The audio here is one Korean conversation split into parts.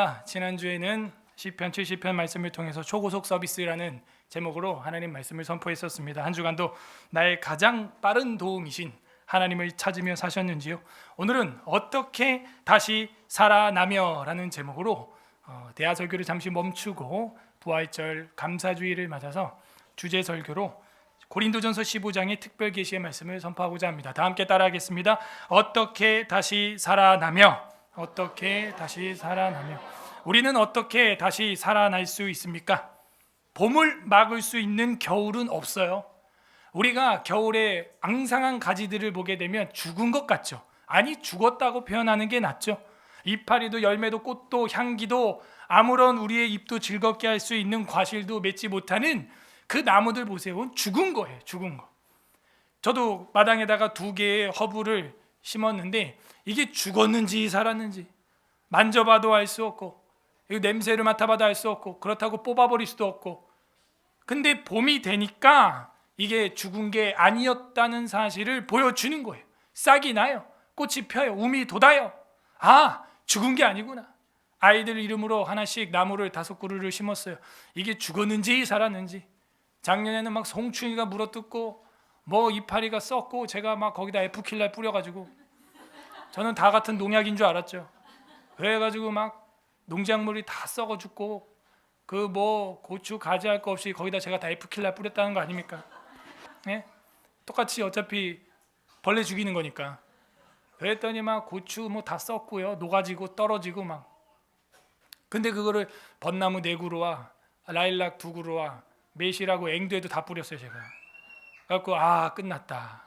저희가 지난주에는 시편 70편 말씀을 통해서 초고속 서비스라는 제목으로 하나님 말씀을 선포했었습니다. 한 주간도 나의 가장 빠른 도움이신 하나님을 찾으며 사셨는지요? 오늘은 어떻게 다시 살아나며 라는 제목으로 대하 설교를 잠시 멈추고 부활절 감사주의를 맞아서 주제 설교로 고린도전서 15장의 특별 계시의 말씀을 선포하고자 합니다. 다 함께 따라하겠습니다. 어떻게 다시 살아나며, 어떻게 다시 살아나며. 우리는 어떻게 다시 살아날 수 있습니까? 봄을 막을 수 있는 겨울은 없어요. 우리가 겨울에 앙상한 가지들을 보게 되면 죽은 것 같죠. 아니, 죽었다고 표현하는 게 낫죠. 이파리도 열매도 꽃도 향기도 아무런 우리의 입도 즐겁게 할 수 있는 과실도 맺지 못하는 그 나무들 보세요. 죽은 거예요. 죽은 거. 저도 마당에다가 2개의 허브를 심었는데 이게 죽었는지 살았는지 만져봐도 알 수 없고, 냄새를 맡아봐도 알 수 없고, 그렇다고 뽑아버릴 수도 없고. 근데 봄이 되니까 이게 죽은 게 아니었다는 사실을 보여주는 거예요. 싹이 나요. 꽃이 펴요. 움이 돋아요. 아, 죽은 게 아니구나. 아이들 이름으로 하나씩 나무를 5그루를 심었어요. 이게 죽었는지 살았는지. 작년에는 막 송충이가 물어뜯고 뭐 이파리가 썩고 제가 막 거기다 에프킬날 뿌려가지고 저는 다 같은 농약인 줄 알았죠. 그래가지고 막 농작물이 다 썩어 죽고 그 뭐 고추 가지 할 거 없이 거기다 제가 다 에프킬날 뿌렸다는 거 아닙니까? 예? 똑같이 어차피 벌레 죽이는 거니까. 그랬더니 막 고추 뭐 다 썩고요, 녹아지고 떨어지고 막. 근데 그거를 벚나무 4그루와 라일락 2그루와 매실하고 앵두에도 다 뿌렸어요 제가. 그래갖고 아, 끝났다.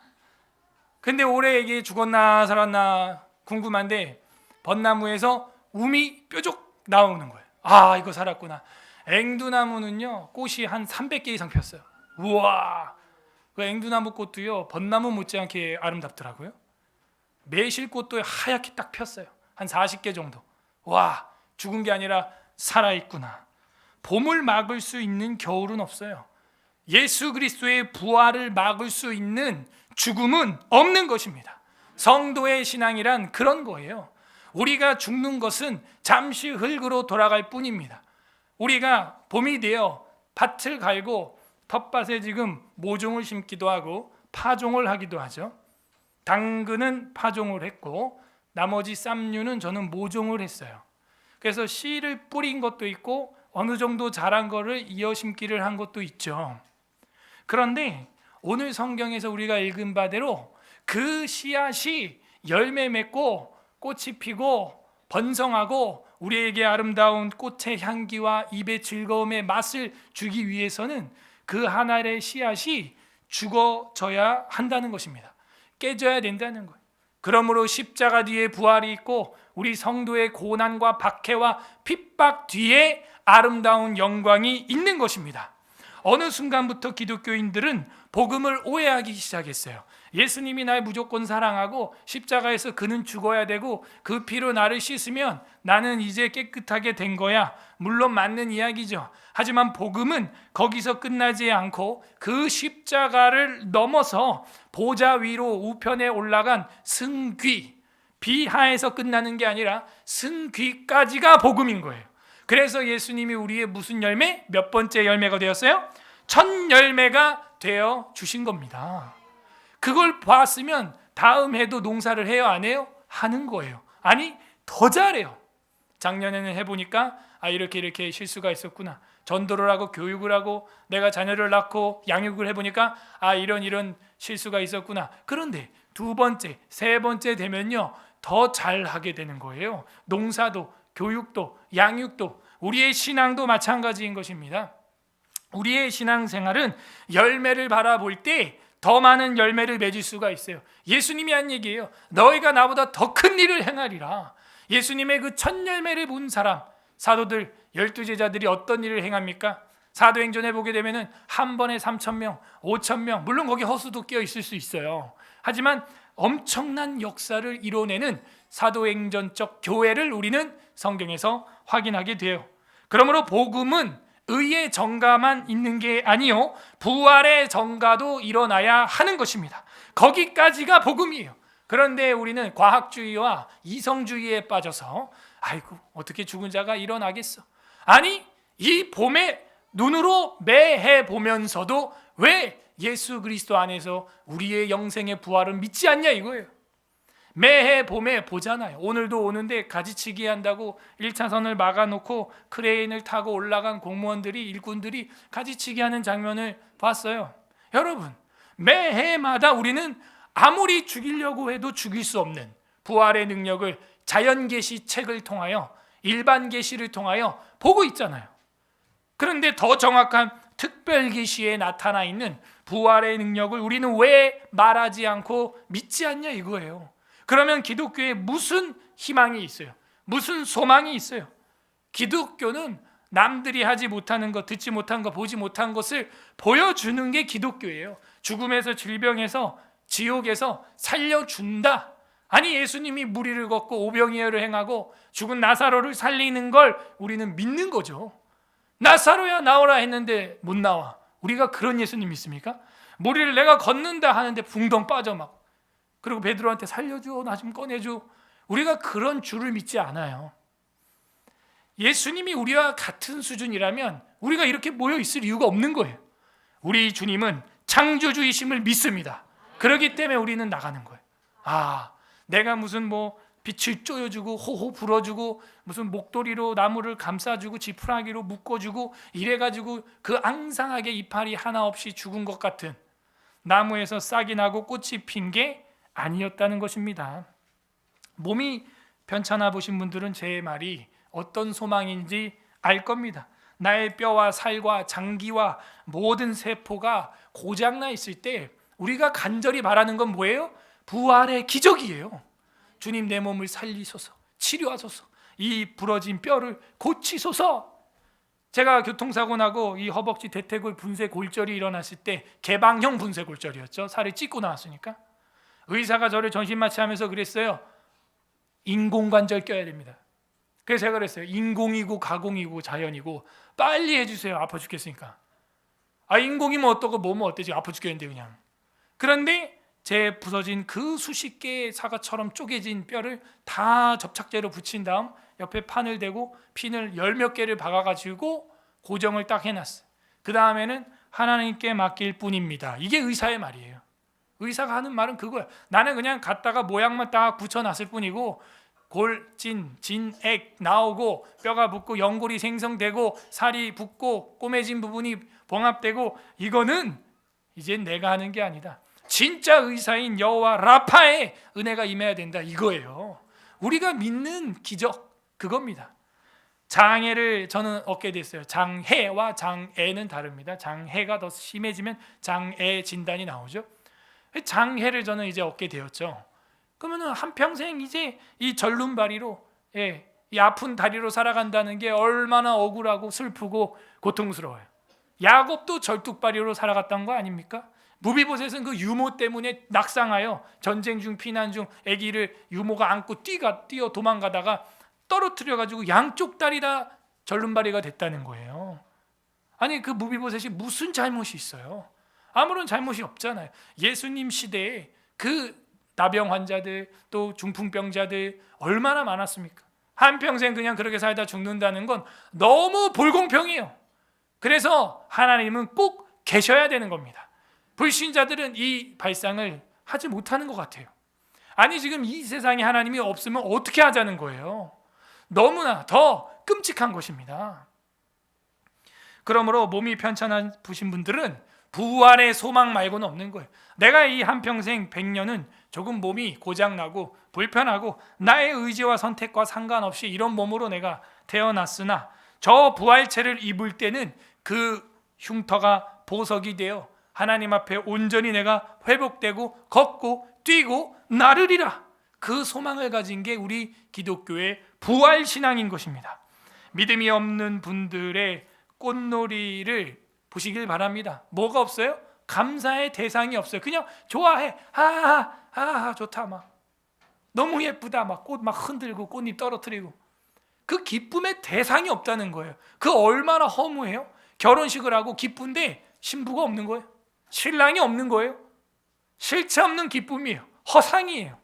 근데 올해 이게 죽었나 살았나 궁금한데 벚나무에서 움이 뾰족 나오는 거예요. 아, 이거 살았구나. 앵두나무는요 꽃이 한 300개 이상 폈어요. 우와, 그 앵두나무 꽃도요 벚나무 못지않게 아름답더라고요. 매실꽃도 하얗게 딱 폈어요. 한 40개 정도. 와, 죽은 게 아니라 살아있구나. 봄을 막을 수 있는 겨울은 없어요. 예수 그리스도의 부활을 막을 수 있는 죽음은 없는 것입니다. 성도의 신앙이란 그런 거예요. 우리가 죽는 것은 잠시 흙으로 돌아갈 뿐입니다. 우리가 봄이 되어 밭을 갈고 텃밭에 지금 모종을 심기도 하고 파종을 하기도 하죠. 당근은 파종을 했고 나머지 쌈류는 저는 모종을 했어요. 그래서 씨를 뿌린 것도 있고 어느 정도 자란 거를 이어 심기를 한 것도 있죠. 그런데 오늘 성경에서 우리가 읽은 바대로 그 씨앗이 열매 맺고 꽃이 피고 번성하고 우리에게 아름다운 꽃의 향기와 입의 즐거움의 맛을 주기 위해서는 그 한 알의 씨앗이 죽어져야 한다는 것입니다. 깨져야 된다는 거예요. 그러므로 십자가 뒤에 부활이 있고 우리 성도의 고난과 박해와 핍박 뒤에 아름다운 영광이 있는 것입니다. 어느 순간부터 기독교인들은 복음을 오해하기 시작했어요. 예수님이 날 무조건 사랑하고 십자가에서 그는 죽어야 되고 그 피로 나를 씻으면 나는 이제 깨끗하게 된 거야. 물론 맞는 이야기죠. 하지만 복음은 거기서 끝나지 않고 그 십자가를 넘어서 보좌 위로 우편에 올라간 승귀, 비하에서 끝나는 게 아니라 승귀까지가 복음인 거예요. 그래서 예수님이 우리의 무슨 열매? 몇 번째 열매가 되었어요? 첫 열매가 되어 주신 겁니다. 그걸 봤으면 다음 해도 농사를 해요, 안 해요? 하는 거예요. 아니, 더 잘해요. 작년에는 해보니까 이렇게 실수가 있었구나. 전도를 하고 교육을 하고 내가 자녀를 낳고 양육을 해보니까 이런 실수가 있었구나. 그런데 2번째, 3번째 되면요 더 잘하게 되는 거예요. 농사도 교육도 양육도 우리의 신앙도 마찬가지인 것입니다. 우리의 신앙생활은 열매를 바라볼 때 더 많은 열매를 맺을 수가 있어요. 예수님이 한 얘기예요. 너희가 나보다 더 큰 일을 행하리라. 예수님의 그 첫 열매를 본 사람, 사도들 12제자들이 어떤 일을 행합니까? 사도행전에 보게 되면 한 번에 3,000명, 5,000명, 물론 거기 허수도 끼어 있을 수 있어요. 하지만 엄청난 역사를 이뤄내는 사도행전적 교회를 우리는 성경에서 확인하게 돼요. 그러므로 복음은 의의 정가만 있는 게 아니요 부활의 정가도 일어나야 하는 것입니다. 거기까지가 복음이에요. 그런데 우리는 과학주의와 이성주의에 빠져서 아이고 어떻게 죽은 자가 일어나겠어. 아니 이 봄에 눈으로 매해 보면서도 왜 예수 그리스도 안에서 우리의 영생의 부활을 믿지 않냐 이거예요. 매해 봄에 보잖아요. 오늘도 오는데 가지치기 한다고 1차선을 막아놓고 크레인을 타고 올라간 공무원들이, 일꾼들이 가지치기 하는 장면을 봤어요. 여러분, 매해마다 우리는 아무리 죽이려고 해도 죽일 수 없는 부활의 능력을 자연계시 책을 통하여, 일반계시를 통하여 보고 있잖아요. 그런데 더 정확한 특별계시에 나타나 있는 부활의 능력을 우리는 왜 말하지 않고 믿지 않냐 이거예요. 그러면 기독교에 무슨 희망이 있어요? 무슨 소망이 있어요? 기독교는 남들이 하지 못하는 것, 듣지 못한 것, 보지 못한 것을 보여주는 게 기독교예요. 죽음에서, 질병에서, 지옥에서 살려준다. 아니 예수님이 무리를 걷고 오병이어를 행하고 죽은 나사로를 살리는 걸 우리는 믿는 거죠. 나사로야 나오라 했는데 못 나와. 우리가 그런 예수님 믿습니까? 무리를 내가 걷는다 하는데 붕덩 빠져 막. 그리고 베드로한테 살려줘, 나 좀 꺼내줘. 우리가 그런 주를 믿지 않아요. 예수님이 우리와 같은 수준이라면 우리가 이렇게 모여 있을 이유가 없는 거예요. 우리 주님은 창조주이심을 믿습니다. 그렇기 때문에 우리는 나가는 거예요. 아, 내가 무슨 뭐 빛을 쪼여주고 호호 불어주고 무슨 목도리로 나무를 감싸주고 지푸라기로 묶어주고 이래가지고 그 앙상하게 이파리 하나 없이 죽은 것 같은 나무에서 싹이 나고 꽃이 핀 게 아니었다는 것입니다. 몸이 편찮아 보신 분들은 제 말이 어떤 소망인지 알 겁니다. 나의 뼈와 살과 장기와 모든 세포가 고장나 있을 때 우리가 간절히 바라는 건 뭐예요? 부활의 기적이에요. 주님 내 몸을 살리소서, 치료하소서, 이 부러진 뼈를 고치소서. 제가 교통사고 나고 이 허벅지 대퇴골 분쇄 골절이 일어났을 때 개방형 분쇄 골절이었죠. 살을 찢고 나왔으니까. 의사가 저를 전신마취하면서 그랬어요. 인공관절 껴야 됩니다. 그래서 제가 그랬어요. 인공이고 가공이고 자연이고 빨리 해주세요. 아파 죽겠으니까. 아 인공이면 어떠고 뭐면 어때지? 아파 죽겠는데 그냥. 그런데 제 부서진 그 수십 개의 사과처럼 쪼개진 뼈를 다 접착제로 붙인 다음 옆에 판을 대고 핀을 10몇 개를 박아가지고 고정을 딱 해놨어요. 그 다음에는 하나님께 맡길 뿐입니다. 이게 의사의 말이에요. 의사가 하는 말은 그거야. 나는 그냥 갖다가 모양만 딱 붙여놨을 뿐이고 골진, 진액 나오고 뼈가 붙고 연골이 생성되고 살이 붙고 꼬매진 부분이 봉합되고 이거는 이제 내가 하는 게 아니다. 진짜 의사인 여호와 라파의 은혜가 임해야 된다 이거예요. 우리가 믿는 기적 그겁니다. 장애를 저는 얻게 됐어요. 장해와 장애는 다릅니다. 장해가 더 심해지면 장애 진단이 나오죠. 장해를 저는 이제 얻게 되었죠. 그러면 한평생 이제 이 절름발이로 이 아픈 다리로 살아간다는 게 얼마나 억울하고 슬프고 고통스러워요. 야곱도 절뚝발이로 살아갔던 거 아닙니까? 무비보셋은 그 유모 때문에 낙상하여 전쟁 중 피난 중 아기를 유모가 안고 뛰어 도망가다가 떨어뜨려 가지고 양쪽 다리 다 절름발이가 됐다는 거예요. 아니 그 무비보셋이 무슨 잘못이 있어요? 아무런 잘못이 없잖아요. 예수님 시대에 그 나병 환자들 또 중풍병자들 얼마나 많았습니까? 한평생 그냥 그렇게 살다 죽는다는 건 너무 불공평해요. 그래서 하나님은 꼭 계셔야 되는 겁니다. 불신자들은 이 발상을 하지 못하는 것 같아요. 아니 지금 이 세상에 하나님이 없으면 어떻게 하자는 거예요? 너무나 더 끔찍한 것입니다. 그러므로 몸이 편찮으신 분들은 부활의 소망 말고는 없는 거예요. 내가 이 한평생 100년은 조금 몸이 고장나고 불편하고 나의 의지와 선택과 상관없이 이런 몸으로 내가 태어났으나 저 부활체를 입을 때는 그 흉터가 보석이 되어 하나님 앞에 온전히 내가 회복되고 걷고 뛰고 나르리라. 그 소망을 가진 게 우리 기독교의 부활신앙인 것입니다. 믿음이 없는 분들의 꽃놀이를 보시길 바랍니다. 뭐가 없어요? 감사의 대상이 없어요. 그냥 좋아해. 좋다 막. 너무 예쁘다 막 꽃 막 흔들고 꽃잎 떨어뜨리고. 그 기쁨의 대상이 없다는 거예요. 그 얼마나 허무해요? 결혼식을 하고 기쁜데 신부가 없는 거예요. 신랑이 없는 거예요. 실체 없는 기쁨이에요. 허상이에요.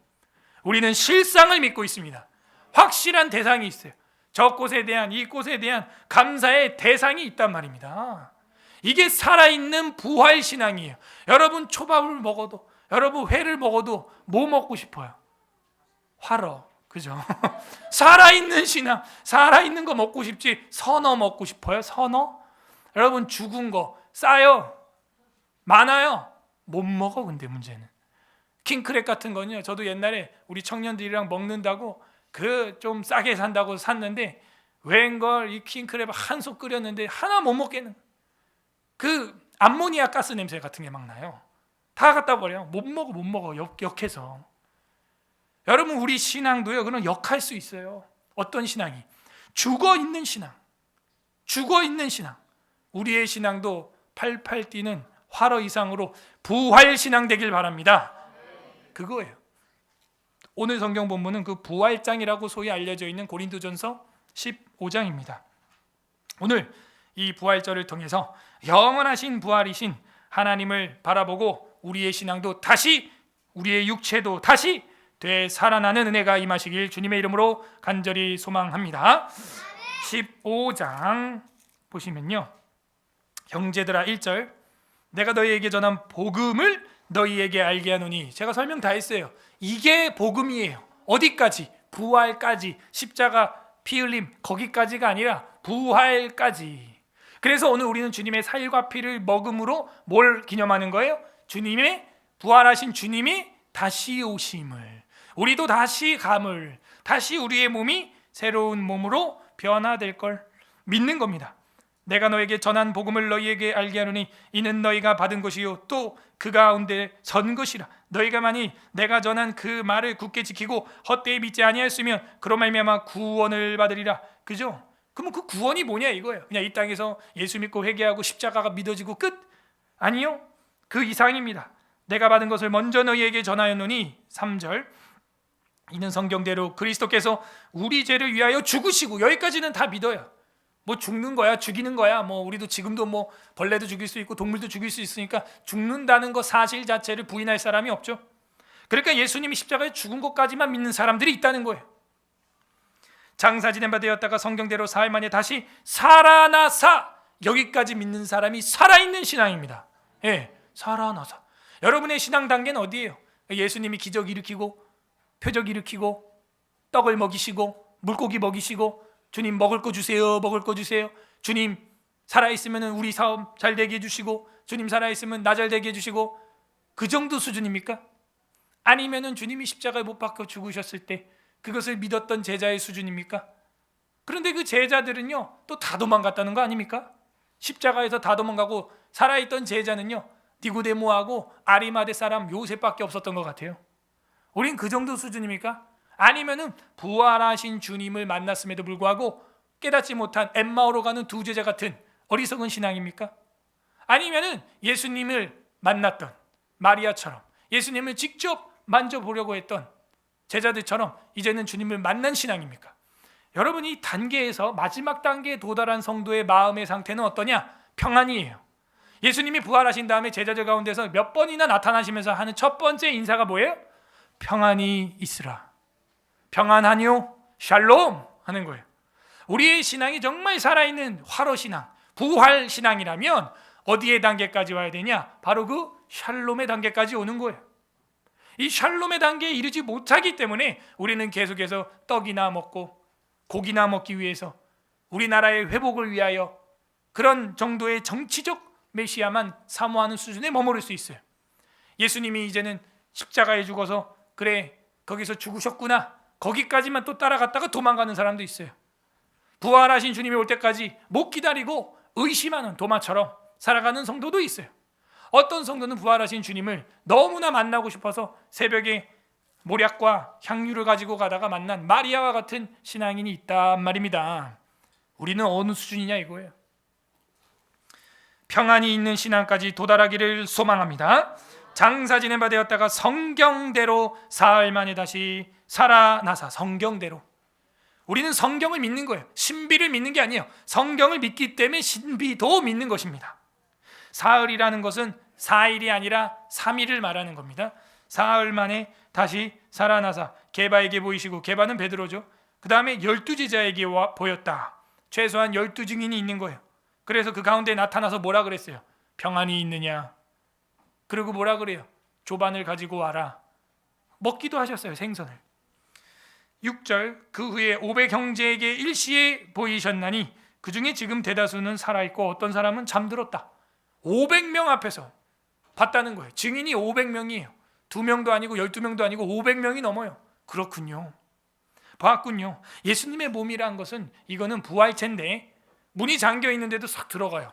우리는 실상을 믿고 있습니다. 확실한 대상이 있어요. 저 꽃에 대한, 이 꽃에 대한 감사의 대상이 있단 말입니다. 이게 살아있는 부활신앙이에요. 여러분 초밥을 먹어도, 여러분 회를 먹어도 뭐 먹고 싶어요? 화로, 그죠? 살아있는 신앙, 살아있는 거 먹고 싶지 선어 먹고 싶어요? 선어? 여러분 죽은 거 싸요? 많아요? 못 먹어. 근데 문제는 킹크랩 같은 거는요, 저도 옛날에 우리 청년들이랑 먹는다고 그 좀 싸게 산다고 샀는데 웬걸 이 킹크랩 한 솥 끓였는데 하나 못 먹겠는, 그 암모니아 가스 냄새 같은 게 막 나요. 다 갖다 버려요. 못 먹어. 역해서. 여러분 우리 신앙도요, 그런 역할 수 있어요. 어떤 신앙이? 죽어있는 신앙. 우리의 신앙도 팔팔 뛰는 활어 이상으로 부활신앙 되길 바랍니다. 그거예요. 오늘 성경 본문은 그 부활장이라고 소위 알려져 있는 고린도전서 15장입니다. 오늘 이 부활절을 통해서 영원하신 부활이신 하나님을 바라보고 우리의 신앙도 다시, 우리의 육체도 다시 되살아나는 은혜가 임하시길 주님의 이름으로 간절히 소망합니다. 15장 보시면요, 형제들아 1절, 내가 너희에게 전한 복음을 너희에게 알게 하노니. 제가 설명 다 했어요. 이게 복음이에요. 어디까지? 부활까지. 십자가 피 흘림 거기까지가 아니라 부활까지. 그래서 오늘 우리는 주님의 살과 피를 먹음으로 뭘 기념하는 거예요? 주님의 부활하신 주님이 다시 오심을, 우리도 다시 감을, 다시 우리의 몸이 새로운 몸으로 변화될 걸 믿는 겁니다. 내가 너에게 전한 복음을 너희에게 알게 하노니 이는 너희가 받은 것이요 또 그 가운데 선 것이라. 너희가 만일 내가 전한 그 말을 굳게 지키고 헛되이 믿지 아니하였으면 그로 말미암아 구원을 받으리라. 그죠? 그러면 그 구원이 뭐냐 이거예요. 그냥 이 땅에서 예수 믿고 회개하고 십자가가 믿어지고 끝? 아니요, 그 이상입니다. 내가 받은 것을 먼저 너희에게 전하였노니 3절, 이는 성경대로 그리스도께서 우리 죄를 위하여 죽으시고. 여기까지는 다 믿어요. 뭐 죽는 거야, 죽이는 거야. 뭐 우리도 지금도 뭐 벌레도 죽일 수 있고 동물도 죽일 수 있으니까 죽는다는 거 사실 자체를 부인할 사람이 없죠. 그러니까 예수님이 십자가에 죽은 것까지만 믿는 사람들이 있다는 거예요. 장사 지낸 바 되었다가 성경대로 사흘 만에 다시 살아나사. 여기까지 믿는 사람이 살아있는 신앙입니다. 예, 살아나사. 여러분의 신앙 단계는 어디예요? 예수님이 기적 일으키고 표적 일으키고 떡을 먹이시고 물고기 먹이시고 주님 먹을 거 주세요, 먹을 거 주세요. 주님 살아있으면 우리 사업 잘 되게 해주시고, 주님 살아있으면 나 잘 되게 해주시고, 그 정도 수준입니까? 아니면은 주님이 십자가에 못 박혀 죽으셨을 때 그것을 믿었던 제자의 수준입니까? 그런데 그 제자들은요 또 다 도망갔다는 거 아닙니까? 십자가에서 다 도망가고 살아있던 제자는요 니고데모하고 아리마대 사람 요셉밖에 없었던 것 같아요. 우린 그 정도 수준입니까? 아니면은 부활하신 주님을 만났음에도 불구하고 깨닫지 못한 엠마오로 가는 두 제자 같은 어리석은 신앙입니까? 아니면은 예수님을 만났던 마리아처럼 예수님을 직접 만져보려고 했던 제자들처럼 이제는 주님을 만난 신앙입니까? 여러분, 이 단계에서 마지막 단계에 도달한 성도의 마음의 상태는 어떠냐? 평안이에요. 예수님이 부활하신 다음에 제자들 가운데서 몇 번이나 나타나시면서 하는 첫 번째 인사가 뭐예요? 평안이 있으라. 평안하뇨? 샬롬 하는 거예요. 우리의 신앙이 정말 살아있는 활어신앙, 부활신앙이라면 어디의 단계까지 와야 되냐? 바로 그 샬롬의 단계까지 오는 거예요. 이 샬롬의 단계에 이르지 못하기 때문에 우리는 계속해서 떡이나 먹고 고기나 먹기 위해서 우리나라의 회복을 위하여 그런 정도의 정치적 메시아만 사모하는 수준에 머무를 수 있어요. 예수님이 이제는 십자가에 죽어서 그래 거기서 죽으셨구나, 거기까지만 또 따라갔다가 도망가는 사람도 있어요. 부활하신 주님이 올 때까지 못 기다리고 의심하는 도마처럼 살아가는 성도도 있어요. 어떤 성도는 부활하신 주님을 너무나 만나고 싶어서 새벽에 모략과 향유를 가지고 가다가 만난 마리아와 같은 신앙인이 있단 말입니다. 우리는 어느 수준이냐 이거예요. 평안이 있는 신앙까지 도달하기를 소망합니다. 장사 지낸 바 되었다가 성경대로 사흘 만에 다시 살아나사. 성경대로. 우리는 성경을 믿는 거예요. 신비를 믿는 게 아니에요. 성경을 믿기 때문에 신비도 믿는 것입니다. 사흘이라는 것은 4일이 아니라 3일을 말하는 겁니다. 사흘 만에 다시 살아나사. 게바에게 보이시고, 게바는 베드로죠. 그 다음에 12제자에게 보였다. 최소한 12증인이 있는 거예요. 그래서 그 가운데 나타나서 뭐라 그랬어요? 평안이 있느냐? 그리고 뭐라 그래요? 조반을 가지고 와라. 먹기도 하셨어요, 생선을. 6절, 그 후에 500 형제에게 일시에 보이셨나니 그 중에 지금 대다수는 살아있고 어떤 사람은 잠들었다. 500명 앞에서 봤다는 거예요. 증인이 500명이에요. 2명도 아니고 12명도 아니고 500명이 넘어요. 그렇군요. 봤군요. 예수님의 몸이란 것은 이거는 부활체인데 문이 잠겨 있는데도 싹 들어가요.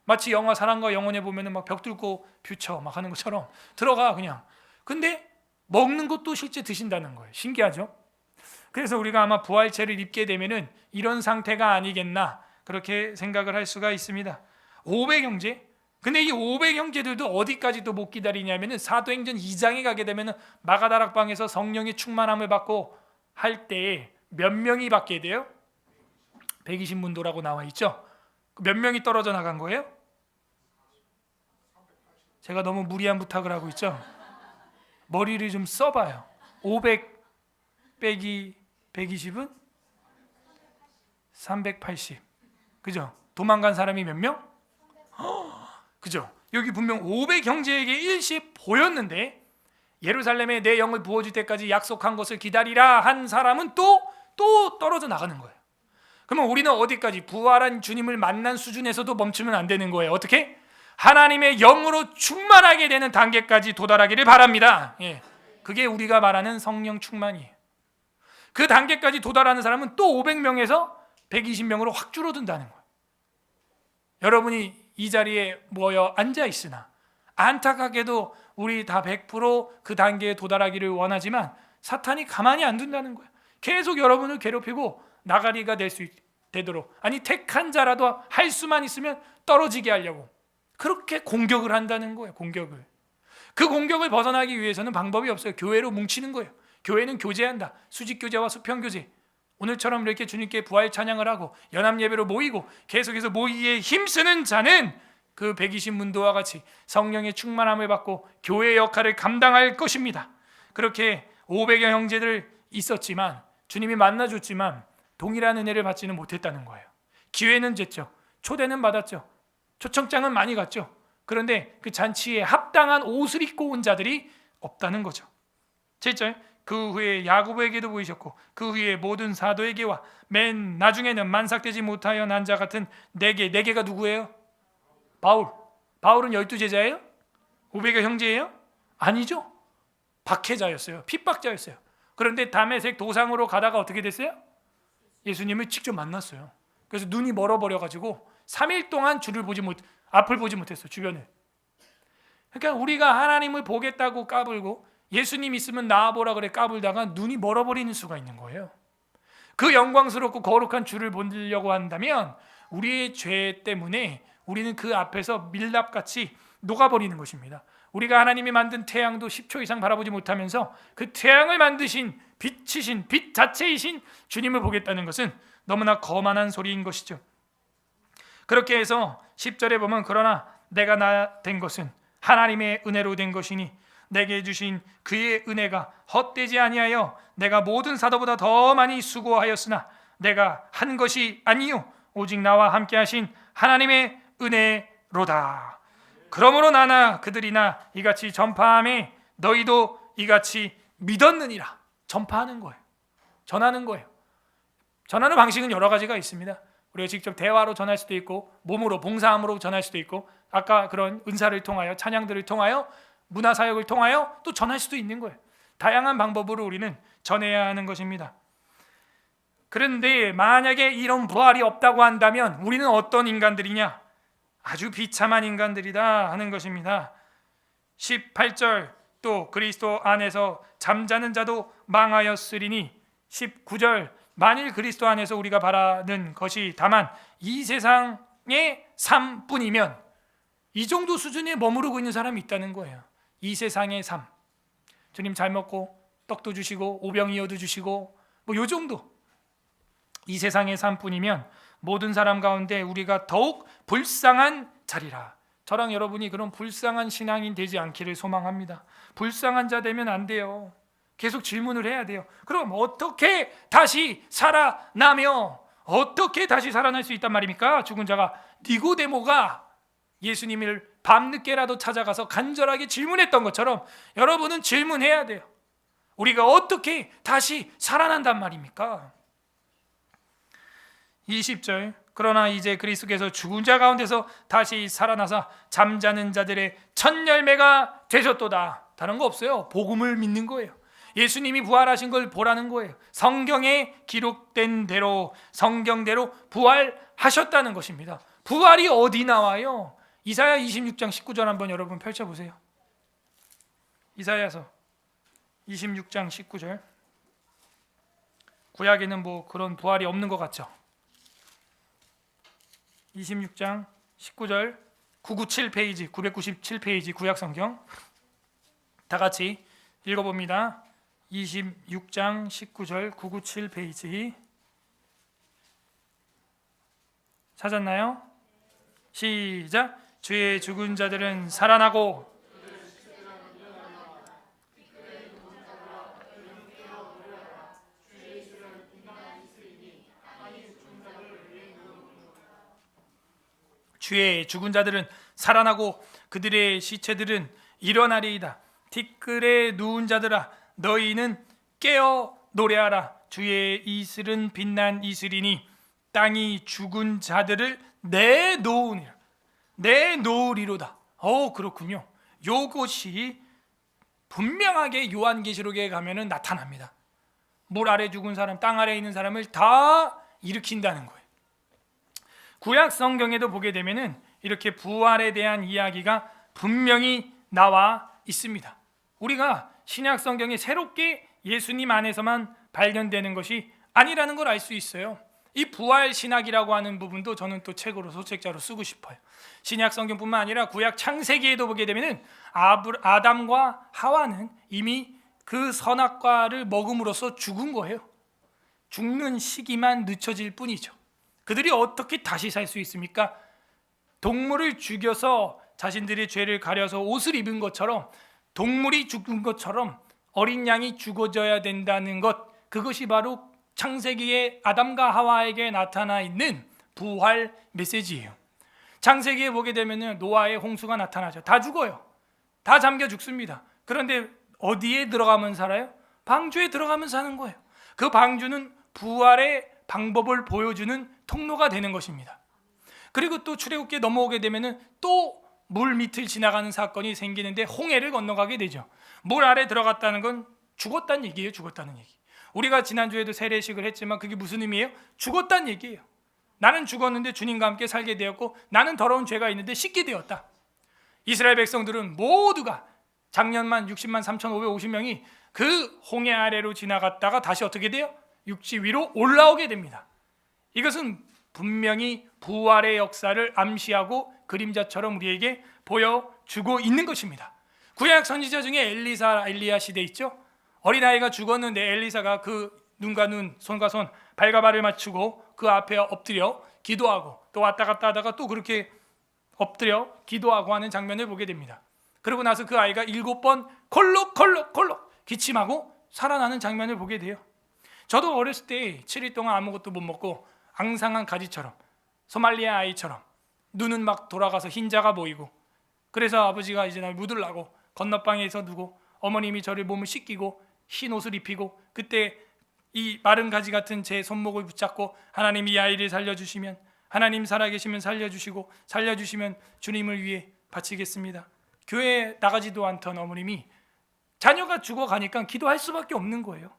마치 영화 사랑과 영혼에 보면은 막 벽 뚫고 퓨처 막 하는 것처럼 들어가 그냥. 근데 먹는 것도 실제 드신다는 거예요. 신기하죠? 그래서 우리가 아마 부활체를 입게 되면은 이런 상태가 아니겠나 그렇게 생각을 할 수가 있습니다. 500 형제. 근데 이 500 형제들도 어디까지도 못 기다리냐면은 사도행전 2장에 가게 되면은 마가다락방에서 성령의 충만함을 받고 할 때에 몇 명이 받게 돼요? 120문도라고 나와 있죠. 몇 명이 떨어져 나간 거예요? 제가 너무 무리한 부탁을 하고 있죠. 머리를 좀 써봐요. 500 빼기 120은 380. 그죠? 도망간 사람이 몇 명? 그죠? 여기 분명 500 형제에게 일시 보였는데 예루살렘에 내 영을 부어줄 때까지 약속한 것을 기다리라 한 사람은 또 떨어져 나가는 거예요. 그러면 우리는 어디까지? 부활한 주님을 만난 수준에서도 멈추면 안 되는 거예요. 어떻게? 하나님의 영으로 충만하게 되는 단계까지 도달하기를 바랍니다. 예. 그게 우리가 말하는 성령 충만이에요. 그 단계까지 도달하는 사람은 또 500명에서 120명으로 확 줄어든다는 거예요. 여러분이 이 자리에 모여 앉아 있으나 안타깝게도 우리 다 100% 그 단계에 도달하기를 원하지만 사탄이 가만히 안 둔다는 거예요. 계속 여러분을 괴롭히고 나가리가 되도록, 아니 택한 자라도 할 수만 있으면 떨어지게 하려고 그렇게 공격을 한다는 거예요. 공격을. 그 공격을 벗어나기 위해서는 방법이 없어요. 교회로 뭉치는 거예요. 교회는 교제한다. 수직교제와 수평교제. 오늘처럼 이렇게 주님께 부활 찬양을 하고 연합예배로 모이고 계속해서 모이기에 힘쓰는 자는 그 120문도와 같이 성령의 충만함을 받고 교회의 역할을 감당할 것입니다. 그렇게 500여 형제들 있었지만 주님이 만나줬지만 동일한 은혜를 받지는 못했다는 거예요. 기회는 줬죠. 초대는 받았죠. 초청장은 많이 갔죠. 그런데 그 잔치에 합당한 옷을 입고 온 자들이 없다는 거죠. 7절, 그 후에 야고보에게도 보이셨고 그 후에 모든 사도에게와 맨 나중에는 만삭되지 못하여 난 자 같은 네개가 누구예요? 바울은 12제자예요? 500여 형제예요? 아니죠. 박해자였어요. 핍박자였어요. 그런데 다메섹 도상으로 가다가 어떻게 됐어요? 예수님을 직접 만났어요. 그래서 눈이 멀어버려가지고 3일 동안 앞을 보지 못했어요. 주변을. 그러니까 우리가 하나님을 보겠다고 까불고 예수님 있으면 나와보라 그래 까불다가 눈이 멀어버리는 수가 있는 거예요. 그 영광스럽고 거룩한 주를 보려고 한다면 우리의 죄 때문에 우리는 그 앞에서 밀랍같이 녹아버리는 것입니다. 우리가 하나님이 만든 태양도 10초 이상 바라보지 못하면서 그 태양을 만드신 빛이신 빛 자체이신 주님을 보겠다는 것은 너무나 거만한 소리인 것이죠. 그렇게 해서 10절에 보면 그러나 내가 나 된 것은 하나님의 은혜로 된 것이니 내게 주신 그의 은혜가 헛되지 아니하여 내가 모든 사도보다 더 많이 수고하였으나 내가 한 것이 아니요 오직 나와 함께 하신 하나님의 은혜로다. 그러므로 나나 그들이나 이같이 전파함에 너희도 이같이 믿었느니라. 전파하는 거예요. 전하는 거예요. 전하는 방식은 여러 가지가 있습니다. 우리가 직접 대화로 전할 수도 있고 몸으로 봉사함으로 전할 수도 있고 아까 그런 은사를 통하여 찬양들을 통하여 문화사역을 통하여 또 전할 수도 있는 거예요. 다양한 방법으로 우리는 전해야 하는 것입니다. 그런데 만약에 이런 부활이 없다고 한다면 우리는 어떤 인간들이냐? 아주 비참한 인간들이다 하는 것입니다. 18절 또 그리스도 안에서 잠자는 자도 망하였으리니 19절 만일 그리스도 안에서 우리가 바라는 것이 다만 이 세상의 삶뿐이면 이 정도 수준에 머무르고 있는 사람이 있다는 거예요. 이 세상의 삶. 주님 잘 먹고 떡도 주시고 오병이어도 주시고 뭐 요 정도. 이 세상의 삶뿐이면 모든 사람 가운데 우리가 더욱 불쌍한 자리라. 저랑 여러분이 그런 불쌍한 신앙인 되지 않기를 소망합니다. 불쌍한 자 되면 안 돼요. 계속 질문을 해야 돼요. 그럼 어떻게 다시 살아나며 어떻게 다시 살아날 수 있단 말입니까? 죽은 자가. 니고데모가 예수님을 밤늦게라도 찾아가서 간절하게 질문했던 것처럼 여러분은 질문해야 돼요. 우리가 어떻게 다시 살아난단 말입니까? 20절, 그러나 이제 그리스도께서 죽은 자 가운데서 다시 살아나사 잠자는 자들의 첫 열매가 되셨도다. 다른 거 없어요. 복음을 믿는 거예요. 예수님이 부활하신 걸 보라는 거예요. 성경에 기록된 대로 성경대로 부활하셨다는 것입니다. 부활이 어디 나와요? 이사야 26장 19절 한번 여러분 펼쳐보세요. 이사야서 26장 19절. 구약에는 뭐 그런 부활이 없는 것 같죠? 26장 19절 997페이지 997페이지 구약성경 다 같이 읽어봅니다. 26장 19절 997페이지 찾았나요? 시작. 주의 죽은 자들은 살아나고 주의 죽은 자들은 살아나고 그들의 시체들은 일어나리이다. 티끌에 누운 자들아 너희는 깨어 노래하라. 주의 이슬은 빛난 이슬이니 땅이 죽은 자들을 내놓으리라. 내놓으리로다. 그렇군요. 요것이 분명하게 요한계시록에 가면은 나타납니다. 물 아래 죽은 사람, 땅 아래에 있는 사람을 다 일으킨다는 거예요. 구약 성경에도 보게 되면은 이렇게 부활에 대한 이야기가 분명히 나와 있습니다. 우리가 신약 성경이 새롭게 예수님 안에서만 발견되는 것이 아니라는 걸 알 수 있어요. 이 부활 신학이라고 하는 부분도 저는 또 책으로 소책자로 쓰고 싶어요. 신약 성경뿐만 아니라 구약 창세기에도 보게 되면은 아담과 하와는 이미 그 선악과를 먹음으로써 죽은 거예요. 죽는 시기만 늦춰질 뿐이죠. 그들이 어떻게 다시 살 수 있습니까? 동물을 죽여서 자신들의 죄를 가려서 옷을 입은 것처럼 동물이 죽은 것처럼 어린 양이 죽어져야 된다는 것, 그것이 바로 창세기의 아담과 하와에게 나타나 있는 부활 메시지예요. 창세기에 보게 되면 노아의 홍수가 나타나죠. 다 죽어요. 다 잠겨 죽습니다. 그런데 어디에 들어가면 살아요? 방주에 들어가면 사는 거예요. 그 방주는 부활의 방법을 보여주는 통로가 되는 것입니다. 그리고 또 출애굽기에 넘어오게 되면 또 물 밑을 지나가는 사건이 생기는데 홍해를 건너가게 되죠. 물 아래 들어갔다는 건 죽었다는 얘기예요. 죽었다는 얘기. 우리가 지난주에도 세례식을 했지만 그게 무슨 의미예요? 죽었다는 얘기예요. 나는 죽었는데 주님과 함께 살게 되었고 나는 더러운 죄가 있는데 씻게 되었다. 이스라엘 백성들은 모두가 작년만 60만 3,550명이 그 홍해 아래로 지나갔다가 다시 어떻게 돼요? 육지 위로 올라오게 됩니다. 이것은 분명히 부활의 역사를 암시하고 그림자처럼 우리에게 보여주고 있는 것입니다. 구약 선지자 중에 엘리야 시대 있죠? 어린아이가 죽었는데 엘리사가 그 눈과 눈, 손과 손, 발과 발을 맞추고 그 앞에 엎드려 기도하고 또 왔다 갔다 하다가 또 그렇게 엎드려 기도하고 하는 장면을 보게 됩니다. 그러고 나서 그 아이가 7번 콜록 기침하고 살아나는 장면을 보게 돼요. 저도 어렸을 때 7일 동안 아무것도 못 먹고 앙상한 가지처럼 소말리아 아이처럼 눈은 막 돌아가서 흰자가 보이고 그래서 아버지가 이제 날 묻으려고 건너방에서 두고 어머님이 저를 몸을 씻기고 흰 옷을 입히고 그때 이 마른 가지 같은 제 손목을 붙잡고 하나님 이 아이를 살려주시면 하나님 살아계시면 살려주시면 주님을 위해 바치겠습니다. 교회에 나가지도 않던 어머님이 자녀가 죽어가니까 기도할 수밖에 없는 거예요.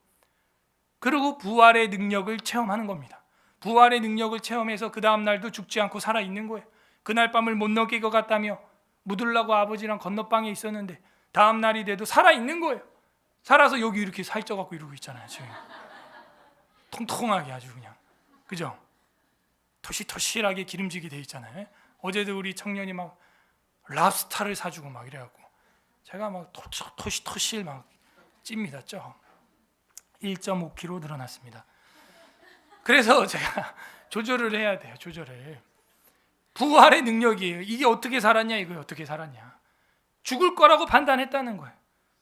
그리고 부활의 능력을 체험하는 겁니다. 부활의 능력을 체험해서 그 다음 날도 죽지 않고 살아있는 거예요. 그날 밤을 못 넘길 것 같다며 묻으려고 아버지랑 건너방에 있었는데 다음 날이 돼도 살아있는 거예요. 살아서 여기 이렇게 살쪄갖고 이러고 있잖아요. 지금 통통하게 아주 그냥, 그죠? 토실토실하게 기름지게 돼 있잖아요. 어제도 우리 청년이 막 랍스타를 사주고 막 이래갖고 제가 막 토실토실 막 찝니다. 쪄 1.5kg 늘어났습니다. 그래서 제가 조절을 해야 돼요. 조절을. 부활의 능력이에요. 이게 어떻게 살았냐 이거예요. 어떻게 살았냐. 죽을 거라고 판단했다는 거예요.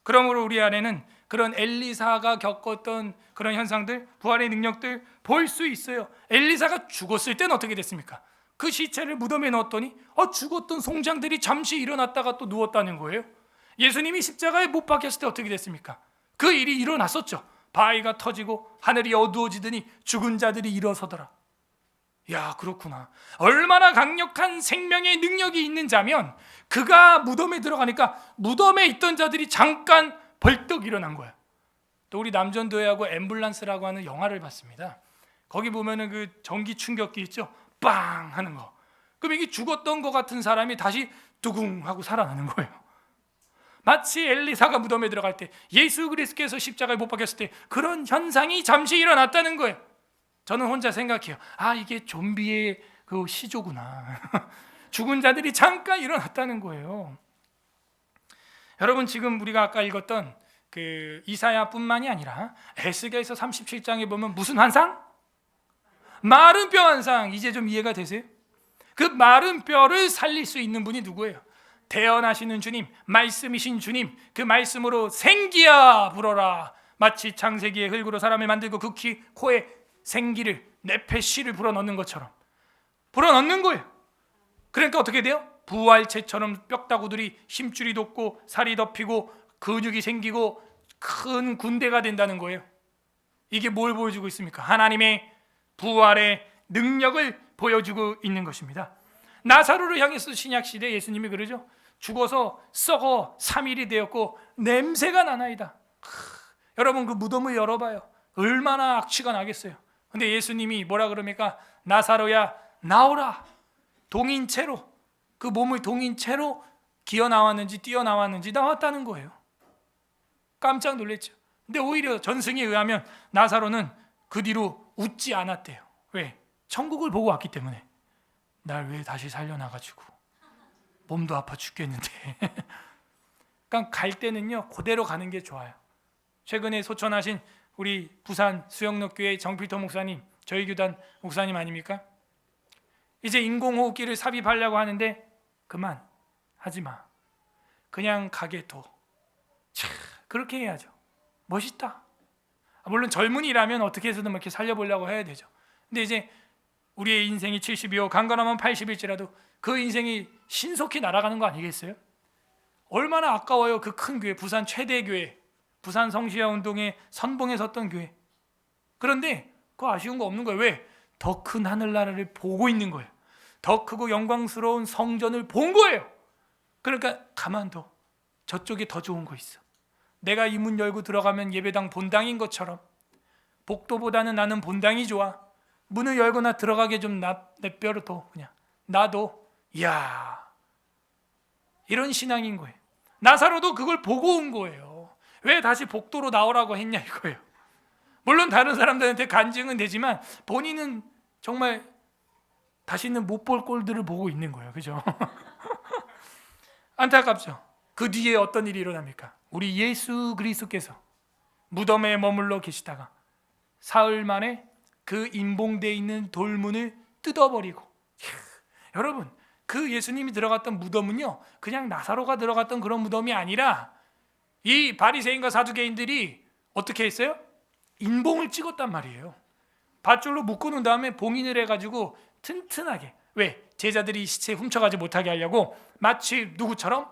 그러므로 우리 안에는 그런 엘리사가 겪었던 그런 현상들, 부활의 능력들 볼 수 있어요. 엘리사가 죽었을 때는 어떻게 됐습니까? 그 시체를 무덤에 넣었더니 죽었던 송장들이 잠시 일어났다가 또 누웠다는 거예요. 예수님이 십자가에 못 박혔을 때 어떻게 됐습니까? 그 일이 일어났었죠. 바위가 터지고 하늘이 어두워지더니 죽은 자들이 일어서더라. 야, 그렇구나. 얼마나 강력한 생명의 능력이 있는 자면 그가 무덤에 들어가니까 무덤에 있던 자들이 잠깐 벌떡 일어난 거야. 또 우리 남전도회하고 앰뷸런스라고 하는 영화를 봤습니다. 거기 보면은 그 전기 충격기 있죠? 빵 하는 거. 그럼 이게 죽었던 것 같은 사람이 다시 두궁 하고 살아나는 거예요. 마치 엘리사가 무덤에 들어갈 때, 예수 그리스도께서 십자가에 못 박혔을 때 그런 현상이 잠시 일어났다는 거예요. 저는 혼자 생각해요. 이게 좀비의 그 시조구나. 죽은 자들이 잠깐 일어났다는 거예요. 여러분, 지금 우리가 아까 읽었던 그 이사야뿐만이 아니라 에스겔서 37장에 보면 무슨 환상? 마른 뼈 환상. 이제 좀 이해가 되세요? 그 마른 뼈를 살릴 수 있는 분이 누구예요? 태어나시는 주님, 말씀이신 주님. 그 말씀으로 생기야 불어라. 마치 창세기의 흙으로 사람을 만들고 그 코에 생기를, 네페시를 불어넣는 것처럼 불어넣는 거예요. 그러니까 어떻게 돼요? 부활체처럼 뼈다구들이 힘줄이 돋고 살이 덮이고 근육이 생기고 큰 군대가 된다는 거예요. 이게 뭘 보여주고 있습니까? 하나님의 부활의 능력을 보여주고 있는 것입니다. 나사로를 향해서 신약시대 예수님이 그러죠. 죽어서 썩어 3일이 되었고 냄새가 나나이다. 여러분, 그 무덤을 열어봐요. 얼마나 악취가 나겠어요. 근데 예수님이 뭐라 그럽니까? 나사로야 나오라. 동인체로, 그 몸을 동인체로 기어 나왔는지 뛰어 나왔는지 나왔다는 거예요. 깜짝 놀랐죠. 근데 오히려 전승에 의하면 나사로는 그 뒤로 웃지 않았대요. 왜? 천국을 보고 왔기 때문에. 날 왜 다시 살려놔가지고 몸도 아파 죽겠는데. 그러니까 갈 때는요 그대로 가는 게 좋아요. 최근에 소천하신 우리 부산 수영록교회 정필터 목사님, 저희 교단 목사님 아닙니까? 이제 인공호흡기를 삽입하려고 하는데 그만, 하지마. 그냥 가게 둬. 그렇게 해야죠. 멋있다. 물론 젊은이라면 어떻게 해서든 이렇게 살려보려고 해야 되죠. 근데 이제 우리의 인생이 70이요 강건하면 80일지라도 그 인생이 신속히 날아가는 거 아니겠어요? 얼마나 아까워요. 그 큰 교회, 부산 최대 교회, 부산 성시야 운동의 선봉에 섰던 교회. 그런데 그 아쉬운 거 없는 거예요. 왜? 더 큰 하늘나라를 보고 있는 거예요. 더 크고 영광스러운 성전을 본 거예요. 그러니까 가만둬. 저쪽에 더 좋은 거 있어. 내가 이 문 열고 들어가면 예배당 본당인 것처럼 복도보다는 나는 본당이 좋아. 문을 열거나 들어가게 좀 내버려둬. 그냥 놔둬. 이야, 이런 신앙인 거예요. 나사로도 그걸 보고 온 거예요. 왜 다시 복도로 나오라고 했냐 이거예요. 물론 다른 사람들한테 간증은 되지만 본인은 정말 다시는 못 볼 꼴들을 보고 있는 거예요. 그죠? 안타깝죠. 그 뒤에 어떤 일이 일어납니까? 우리 예수 그리스도께서 무덤에 머물러 계시다가 사흘 만에 그 임봉되어 있는 돌문을 뜯어버리고, 여러분, 그 예수님이 들어갔던 무덤은요 그냥 나사로가 들어갔던 그런 무덤이 아니라 이 바리새인과 사두개인들이 어떻게 했어요? 인봉을 찍었단 말이에요. 밧줄로 묶어놓은 다음에 봉인을 해가지고 튼튼하게. 왜? 제자들이 시체 훔쳐가지 못하게 하려고. 마치 누구처럼?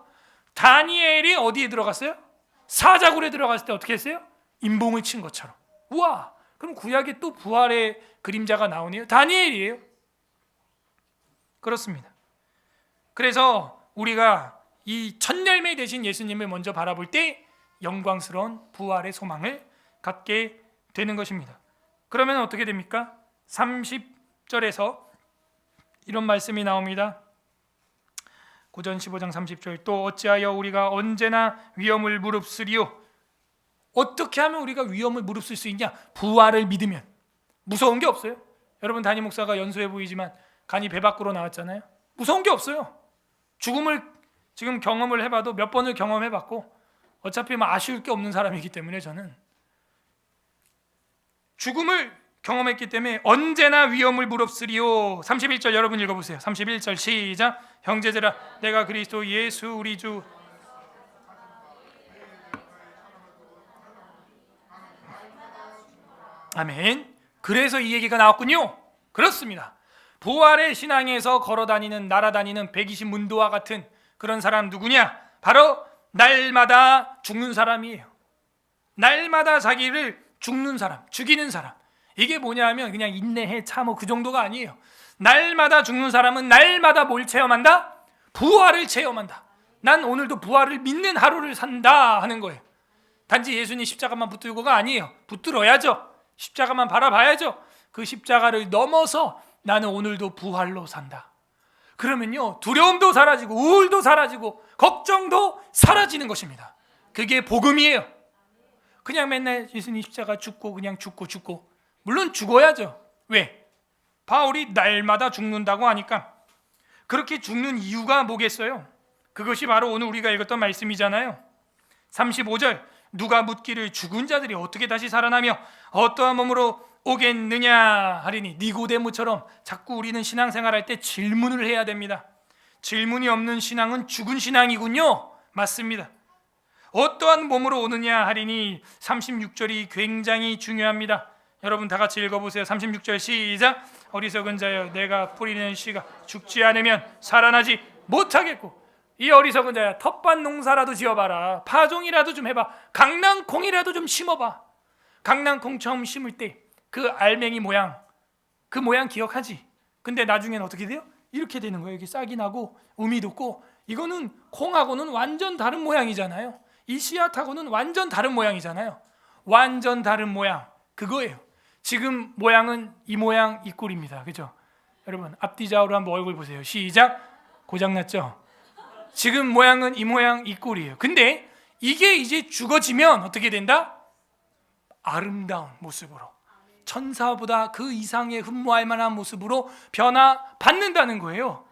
다니엘이 어디에 들어갔어요? 사자굴에 들어갔을 때 어떻게 했어요? 인봉을 친 것처럼. 우와, 그럼 구약에 또 부활의 그림자가 나오네요. 다니엘이에요. 그렇습니다. 그래서 우리가 이 첫 열매 되신 예수님을 먼저 바라볼 때 영광스러운 부활의 소망을 갖게 되는 것입니다. 그러면 어떻게 됩니까? 30절에서 이런 말씀이 나옵니다. 고전 15장 30절. 또 어찌하여 우리가 언제나 위험을 무릅쓰리요? 어떻게 하면 우리가 위험을 무릅쓸 수 있냐? 부활을 믿으면. 무서운 게 없어요. 여러분, 담임 목사가 연소해 보이지만 간이 배 밖으로 나왔잖아요. 무서운 게 없어요. 죽음을 지금 경험을 해봐도 몇 번을 경험해봤고 어차피 아쉬울 게 없는 사람이기 때문에 저는 죽음을 경험했기 때문에 언제나 위험을 무릅쓰리요. 31절 여러분 읽어보세요. 31절 시작. 형제들아, 내가 그리스도 예수 우리 주 아멘. 그래서 이 얘기가 나왔군요. 그렇습니다. 부활의 신앙에서 걸어다니는 날아다니는 120문도와 같은 그런 사람 누구냐? 바로 날마다 죽는 사람이에요. 날마다 자기를 죽는 사람, 죽이는 사람. 이게 뭐냐면 그냥 인내해 참어 그 정도가 아니에요. 날마다 죽는 사람은 날마다 뭘 체험한다? 부활을 체험한다. 난 오늘도 부활을 믿는 하루를 산다 하는 거예요. 단지 예수님 십자가만 붙들고가 아니에요. 붙들어야죠. 십자가만 바라봐야죠. 그 십자가를 넘어서 나는 오늘도 부활로 산다. 그러면요, 두려움도 사라지고 우울도 사라지고 걱정도 사라지는 것입니다. 그게 복음이에요. 그냥 맨날 예수님 십자가 죽고 그냥 죽고 물론 죽어야죠. 왜? 바울이 날마다 죽는다고 하니까. 그렇게 죽는 이유가 뭐겠어요? 그것이 바로 오늘 우리가 읽었던 말씀이잖아요. 35절, 누가 묻기를 죽은 자들이 어떻게 다시 살아나며 어떠한 몸으로 오겠느냐 하리니, 니고데모처럼 자꾸 우리는 신앙생활할 때 질문을 해야 됩니다. 질문이 없는 신앙은 죽은 신앙이군요. 맞습니다. 어떠한 몸으로 오느냐 하리니, 36절이 굉장히 중요합니다. 여러분 다 같이 읽어보세요. 36절 시작. 어리석은 자여, 내가 뿌리는 씨가 죽지 않으면 살아나지 못하겠고. 이 어리석은 자야, 텃밭 농사라도 지어봐라. 파종이라도 좀 해봐. 강낭콩이라도 좀 심어봐. 강낭콩 처음 심을 때 그 알맹이 모양, 그 모양 기억하지? 근데 나중에는 어떻게 돼요? 이렇게 되는 거예요. 이게 싹이 나고 음이 돋고. 이거는 콩하고는 완전 다른 모양이잖아요. 이 씨앗하고는 완전 다른 모양이잖아요. 완전 다른 모양, 그거예요. 지금 모양은 이 모양 이 꼴입니다. 그죠? 여러분 앞뒤 좌우로 한번 얼굴 보세요. 시작. 고장났죠? 지금 모양은 이 모양 이 꼴이에요. 근데 이게 이제 죽어지면 어떻게 된다? 아름다운 모습으로, 천사보다 그 이상의 흠모할 만한 모습으로 변화받는다는 거예요.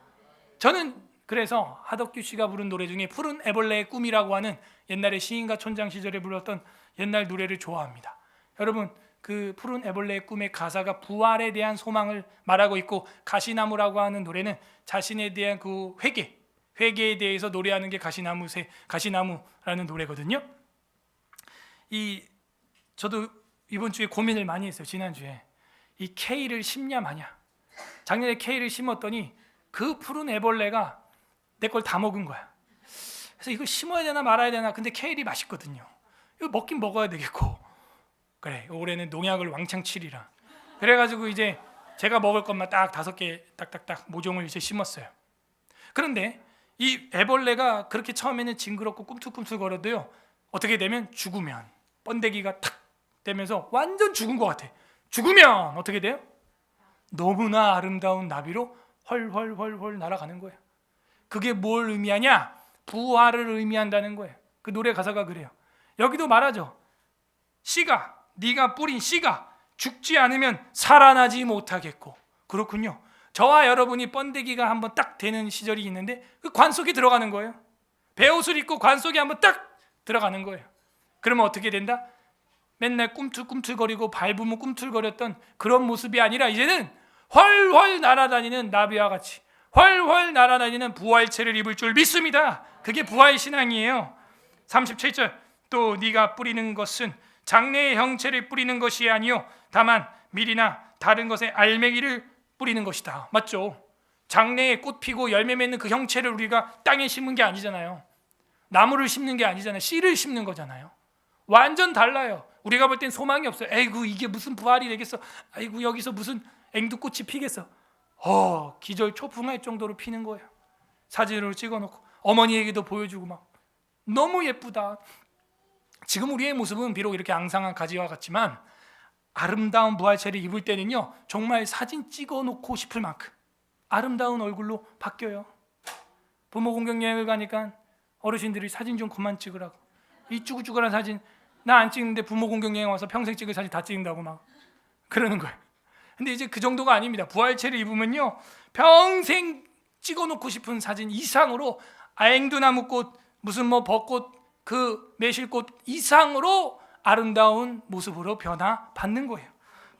저는 그래서 하덕규 씨가 부른 노래 중에 푸른 애벌레의 꿈이라고 하는 옛날에 시인과 촌장 시절에 불렀던 옛날 노래를 좋아합니다. 여러분 그 푸른 애벌레의 꿈의 가사가 부활에 대한 소망을 말하고 있고, 가시나무라고 하는 노래는 자신에 대한 그 회개에 대해서 노래하는 게 가시나무라는 노래거든요. 저도 이번 주에 고민을 많이 했어요. 지난주에 이 케일을 심냐 마냐. 작년에 케일을 심었더니 그 푸른 애벌레가 내 걸 다 먹은 거야. 그래서 이거 심어야 되나 말아야 되나. 근데 케일이 맛있거든요. 이거 먹긴 먹어야 되겠고, 그래 올해는 농약을 왕창 치리라. 그래가지고 이제 제가 먹을 것만 딱 5개 딱딱딱 모종을 이제 심었어요. 그런데 이 애벌레가 그렇게 처음에는 징그럽고 꿈틀꿈틀거려도요, 어떻게 되면 죽으면 번데기가 탁 되면서 완전 죽은 것 같아. 죽으면 어떻게 돼요? 너무나 아름다운 나비로 헐헐헐헐 날아가는 거예요. 그게 뭘 의미하냐? 부활을 의미한다는 거예요. 그 노래 가사가 그래요. 여기도 말하죠. 씨가, 네가 뿌린 씨가 죽지 않으면 살아나지 못하겠고. 그렇군요. 저와 여러분이 번데기가 한번 딱 되는 시절이 있는데 그 관 속에 들어가는 거예요. 베옷을 입고 관 속에 한번 딱 들어가는 거예요. 그러면 어떻게 된다? 맨날 꿈틀꿈틀거리고 밟으면 꿈틀거렸던 그런 모습이 아니라 이제는 훨훨 날아다니는 나비와 같이 훨훨 날아다니는 부활체를 입을 줄 믿습니다. 그게 부활 신앙이에요. 37절, 또 네가 뿌리는 것은 장래의 형체를 뿌리는 것이 아니요 다만 밀이나 다른 것의 알맹이를 뿌리는 것이다. 맞죠? 장래에 꽃 피고 열매 맺는 그 형체를 우리가 땅에 심은 게 아니잖아요. 나무를 심는 게 아니잖아요. 씨를 심는 거잖아요. 완전 달라요. 우리가 볼 땐 소망이 없어요. 에이구 이게 무슨 부활이 되겠어. 아이고 여기서 무슨 앵두꽃이 피겠어. 기절 초풍할 정도로 피는 거예요. 사진으로 찍어놓고 어머니에게도 보여주고 막 너무 예쁘다. 지금 우리의 모습은 비록 이렇게 앙상한 가지와 같지만 아름다운 부활체를 입을 때는요, 정말 사진 찍어놓고 싶을 만큼 아름다운 얼굴로 바뀌어요. 부모 공경 여행을 가니까 어르신들이 사진 좀 그만 찍으라고. 이 쭈글쭈글한 사진 나 안 찍는데 부모 공경 여행 와서 평생 찍을 사진 다 찍는다고 막 그러는 거예요. 근데 이제 그 정도가 아닙니다. 부활체를 입으면요, 평생 찍어놓고 싶은 사진 이상으로 앵두나무꽃, 무슨 뭐 벚꽃, 그 매실꽃 이상으로 아름다운 모습으로 변화받는 거예요.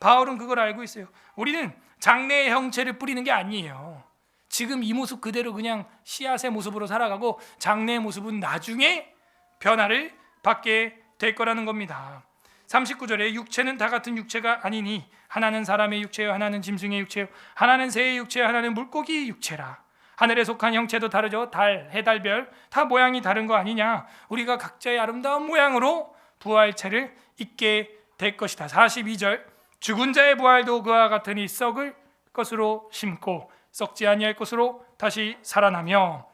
바울은 그걸 알고 있어요. 우리는 장래의 형체를 뿌리는 게 아니에요. 지금 이 모습 그대로 그냥 씨앗의 모습으로 살아가고 장래의 모습은 나중에 변화를 받게 될 거라는 겁니다. 39절에 육체는 다 같은 육체가 아니니 하나는 사람의 육체요 하나는 짐승의 육체요 하나는 새의 육체요 하나는 물고기 육체라. 하늘에 속한 형체도 다르죠. 달, 해, 달, 별 다 모양이 다른 거 아니냐. 우리가 각자의 아름다운 모양으로 부활체를 입게 될 것이다. 42절 죽은 자의 부활도 그와 같으니 썩을 것으로 심고 썩지 아니할 것으로 다시 살아나며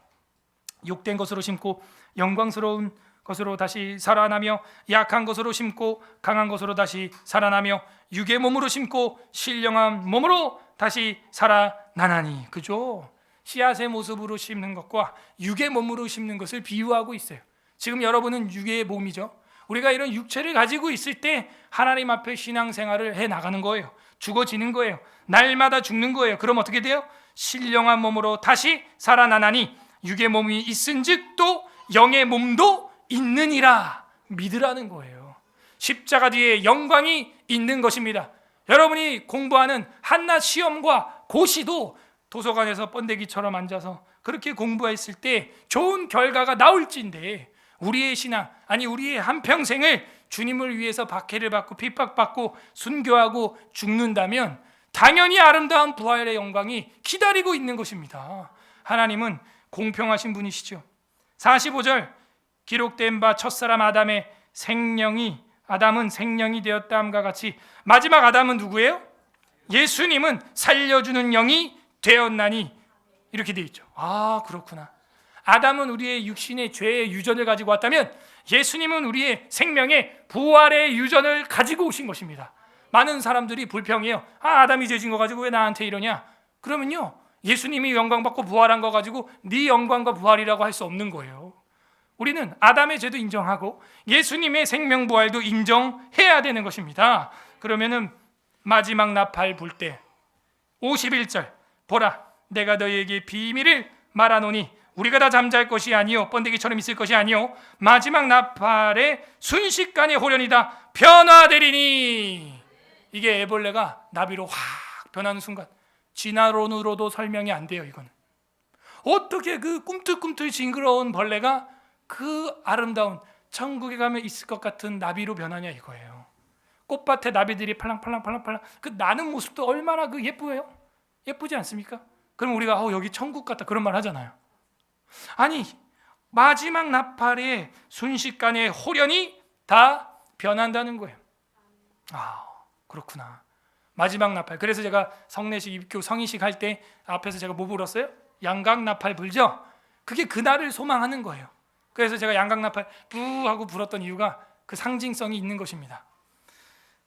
욕된 것으로 심고 영광스러운 것으로 다시 살아나며 약한 것으로 심고 강한 것으로 다시 살아나며 육의 몸으로 심고 신령한 몸으로 다시 살아나나니. 그죠? 씨앗의 모습으로 심는 것과 육의 몸으로 심는 것을 비유하고 있어요. 지금 여러분은 육의 몸이죠. 우리가 이런 육체를 가지고 있을 때 하나님 앞에 신앙생활을 해나가는 거예요. 죽어지는 거예요. 날마다 죽는 거예요. 그럼 어떻게 돼요? 신령한 몸으로 다시 살아나나니 육의 몸이 있은즉 또 영의 몸도 있느니라 믿으라는 거예요. 십자가 뒤에 영광이 있는 것입니다. 여러분이 공부하는 한낱 시험과 고시도 도서관에서 번데기처럼 앉아서 그렇게 공부했을 때 좋은 결과가 나올진데 우리의 신앙, 아니 우리의 한평생을 주님을 위해서 박해를 받고 핍박받고 순교하고 죽는다면 당연히 아름다운 부활의 영광이 기다리고 있는 것입니다. 하나님은 공평하신 분이시죠. 45절 기록된 바 첫사람 아담은 생명이 되었다함과 같이 마지막 아담은 누구예요? 예수님은 살려주는 영이 되었나니 이렇게 되어 있죠. 아, 그렇구나. 아담은 우리의 육신의 죄의 유전을 가지고 왔다면 예수님은 우리의 생명의 부활의 유전을 가지고 오신 것입니다. 많은 사람들이 불평해요. 아담이 죄진 거 가지고 왜 나한테 이러냐? 그러면요, 예수님이 영광받고 부활한 거 가지고 네 영광과 부활이라고 할 수 없는 거예요. 우리는 아담의 죄도 인정하고 예수님의 생명 부활도 인정해야 되는 것입니다. 그러면은 마지막 나팔 불 때 51절 보라 내가 너희에게 비밀을 말하노니 우리가 다 잠잘 것이 아니요 번데기처럼 있을 것이 아니요 마지막 나팔의 순식간에 호련이다 변화되리니. 이게 애벌레가 나비로 확 변하는 순간 진화론으로도 설명이 안 돼요. 이거는 어떻게 그 꿈틀꿈틀 징그러운 벌레가 그 아름다운 천국에 가면 있을 것 같은 나비로 변하냐 이거예요. 꽃밭에 나비들이 팔랑팔랑 그 나는 모습도 얼마나 그 예쁘요? 예쁘지 않습니까? 그럼 우리가 여기 천국 같다 그런 말 하잖아요. 아니 마지막 나팔의 순식간에 호련이 다 변한다는 거예요. 아, 그렇구나. 마지막 나팔. 그래서 제가 성례식, 입교, 성의식 할 때 앞에서 제가 뭐 불었어요? 양각 나팔 불죠? 그게 그날을 소망하는 거예요. 그래서 제가 양각 나팔 뿌 하고 불었던 이유가 그 상징성이 있는 것입니다.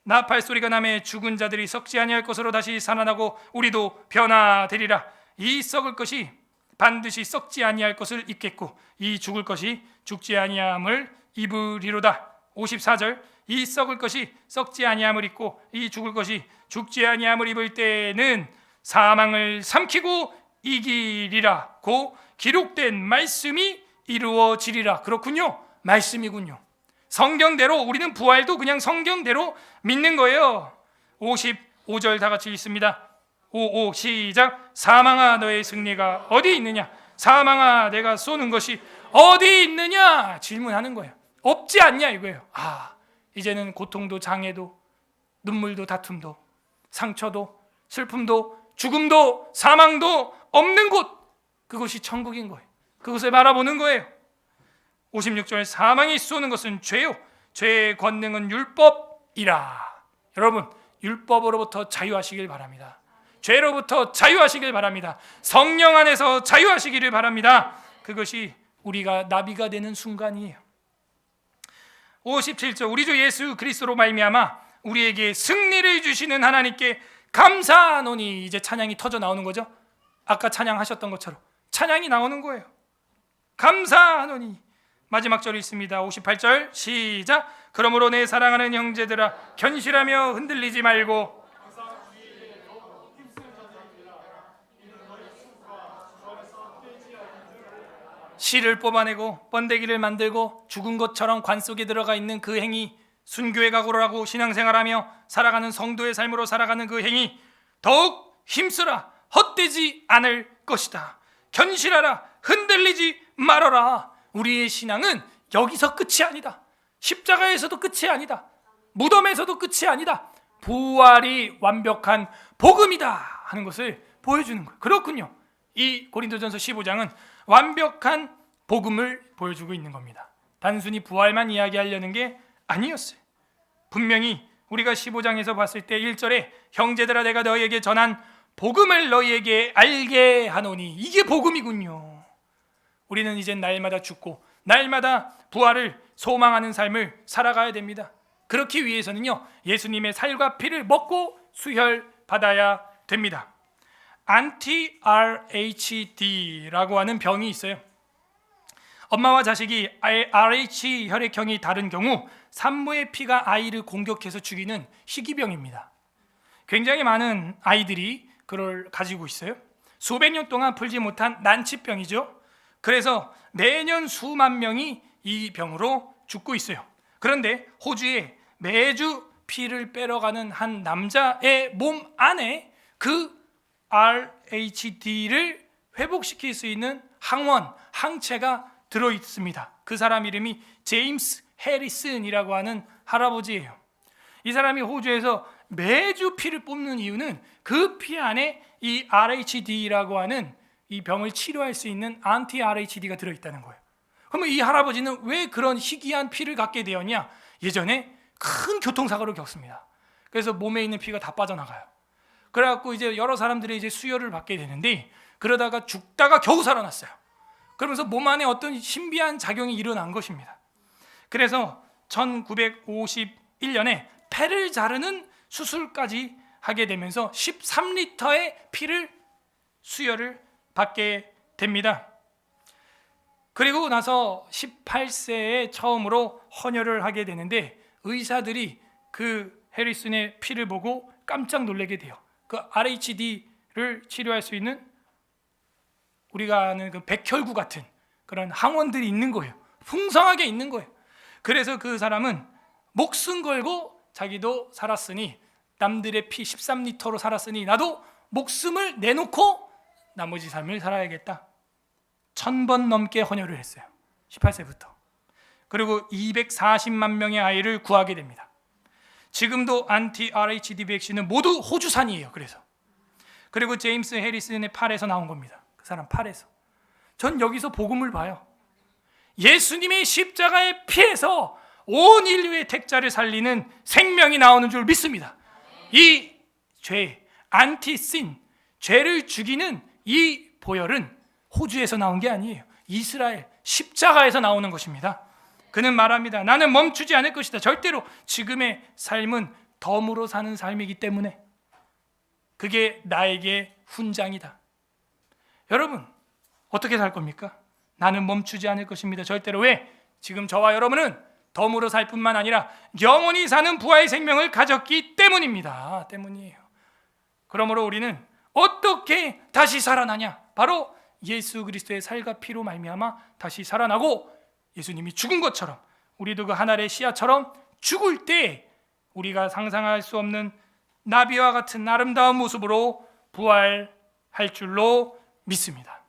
나팔 소리가 나매 죽은 자들이 썩지 아니할 것으로 다시 살아나고 우리도 변화되리라. 이 썩을 것이 반드시 썩지 아니할 것을 입겠고 이 죽을 것이 죽지 아니함을 입으리로다. 54절 이 썩을 것이 썩지 아니함을 입고 이 죽을 것이 죽지 아니함을 입을 때는 사망을 삼키고 이기리라 고 기록된 말씀이 이루어지리라. 그렇군요. 말씀이군요. 성경대로 우리는 부활도 그냥 성경대로 믿는 거예요. 55절 다 같이 읽습니다. 55 시작. 사망아 너의 승리가 어디 있느냐? 사망아 내가 쏘는 것이 어디 있느냐? 질문하는 거예요. 없지 않냐 이거예요. 이제는 고통도 장애도 눈물도 다툼도 상처도 슬픔도 죽음도 사망도 없는 곳, 그것이 천국인 거예요. 그것을 바라보는 거예요. 56절 사망이 쏘는 것은 죄요 죄의 권능은 율법이라. 여러분 율법으로부터 자유하시길 바랍니다. 죄로부터 자유하시길 바랍니다. 성령 안에서 자유하시기를 바랍니다. 그것이 우리가 나비가 되는 순간이에요. 57절 우리 주 예수 그리스도로 말미암아 우리에게 승리를 주시는 하나님께 감사하노니. 이제 찬양이 터져 나오는 거죠. 아까 찬양하셨던 것처럼 찬양이 나오는 거예요. 감사하노니. 마지막 절이 있습니다. 58절 시작. 그러므로 내 사랑하는 형제들아 견실하며 흔들리지 말고 실을 뽑아내고 번데기를 만들고 죽은 것처럼 관 속에 들어가 있는 그 행위, 순교의 각오를 하고 신앙생활하며 살아가는 성도의 삶으로 살아가는 그 행위 더욱 힘쓰라. 헛되지 않을 것이다. 견실하라. 흔들리지 말아라. 우리의 신앙은 여기서 끝이 아니다. 십자가에서도 끝이 아니다. 무덤에서도 끝이 아니다. 부활이 완벽한 복음이다 하는 것을 보여주는 거예요. 그렇군요. 이 고린도전서 15장은 완벽한 복음을 보여주고 있는 겁니다. 단순히 부활만 이야기하려는 게 아니었어요. 분명히 우리가 15장에서 봤을 때 1절에 형제들아 내가 너희에게 전한 복음을 너희에게 알게 하노니, 이게 복음이군요. 우리는 이제 날마다 죽고 날마다 부활을 소망하는 삶을 살아가야 됩니다. 그렇기 위해서는요, 예수님의 살과 피를 먹고 수혈받아야 됩니다. anti-RHD라고 하는 병이 있어요. 엄마와 자식이 RH 혈액형이 다른 경우 산모의 피가 아이를 공격해서 죽이는 희귀병입니다. 굉장히 많은 아이들이 그걸 가지고 있어요. 수백 년 동안 풀지 못한 난치병이죠. 그래서 매년 수만 명이 이 병으로 죽고 있어요. 그런데 호주에 매주 피를 빼러가는 한 남자의 몸 안에 그 RHD를 회복시킬 수 있는 항원, 항체가 들어있습니다. 그 사람 이름이 제임스 해리슨이라고 하는 할아버지예요. 이 사람이 호주에서 매주 피를 뽑는 이유는 그 피 안에 이 RHD라고 하는 이 병을 치료할 수 있는 anti-RHD가 들어있다는 거예요. 그러면 이 할아버지는 왜 그런 희귀한 피를 갖게 되었냐? 예전에 큰 교통사고를 겪습니다. 그래서 몸에 있는 피가 다 빠져나가요. 그래갖고 이제 여러 사람들이 이제 수혈을 받게 되는데, 그러다가 죽다가 겨우 살아났어요. 그러면서 몸 안에 어떤 신비한 작용이 일어난 것입니다. 그래서 1951년에 폐를 자르는 수술까지 하게 되면서 13리터의 피를 수혈을 받게 됩니다. 그리고 나서 18세에 처음으로 헌혈을 하게 되는데, 의사들이 그 해리슨의 피를 보고 깜짝 놀라게 돼요. 그 RHD를 치료할 수 있는 우리가 아는 그 백혈구 같은 그런 항원들이 있는 거예요. 풍성하게 있는 거예요. 그래서 그 사람은 목숨 걸고 자기도 살았으니, 남들의 피 13리터로 살았으니 나도 목숨을 내놓고 나머지 삶을 살아야겠다. 1000번 넘게 헌혈을 했어요. 18세부터. 그리고 240만 명의 아이를 구하게 됩니다. 지금도 anti-RHD 백신은 모두 호주산이에요. 그리고 제임스 해리슨의 팔에서 나온 겁니다. 그 사람 팔에서. 전 여기서 복음을 봐요. 예수님의 십자가의 피에서 온 인류의 택자를 살리는 생명이 나오는 줄 믿습니다. 이 죄, 안티신, 죄를 죽이는 이 보혈은 호주에서 나온 게 아니에요. 이스라엘 십자가에서 나오는 것입니다. 그는 말합니다. 나는 멈추지 않을 것이다. 절대로. 지금의 삶은 덤으로 사는 삶이기 때문에 그게 나에게 훈장이다. 여러분, 어떻게 살 겁니까? 나는 멈추지 않을 것입니다. 절대로. 왜? 지금 저와 여러분은 덤으로 살 뿐만 아니라 영원히 사는 부활의 생명을 가졌기 때문입니다. 때문이에요. 그러므로 우리는 어떻게 다시 살아나냐? 바로 예수 그리스도의 살과 피로 말미암아 다시 살아나고, 예수님이 죽은 것처럼 우리도 그 한 알의 씨앗처럼 죽을 때 우리가 상상할 수 없는 나비와 같은 아름다운 모습으로 부활할 줄로 믿습니다.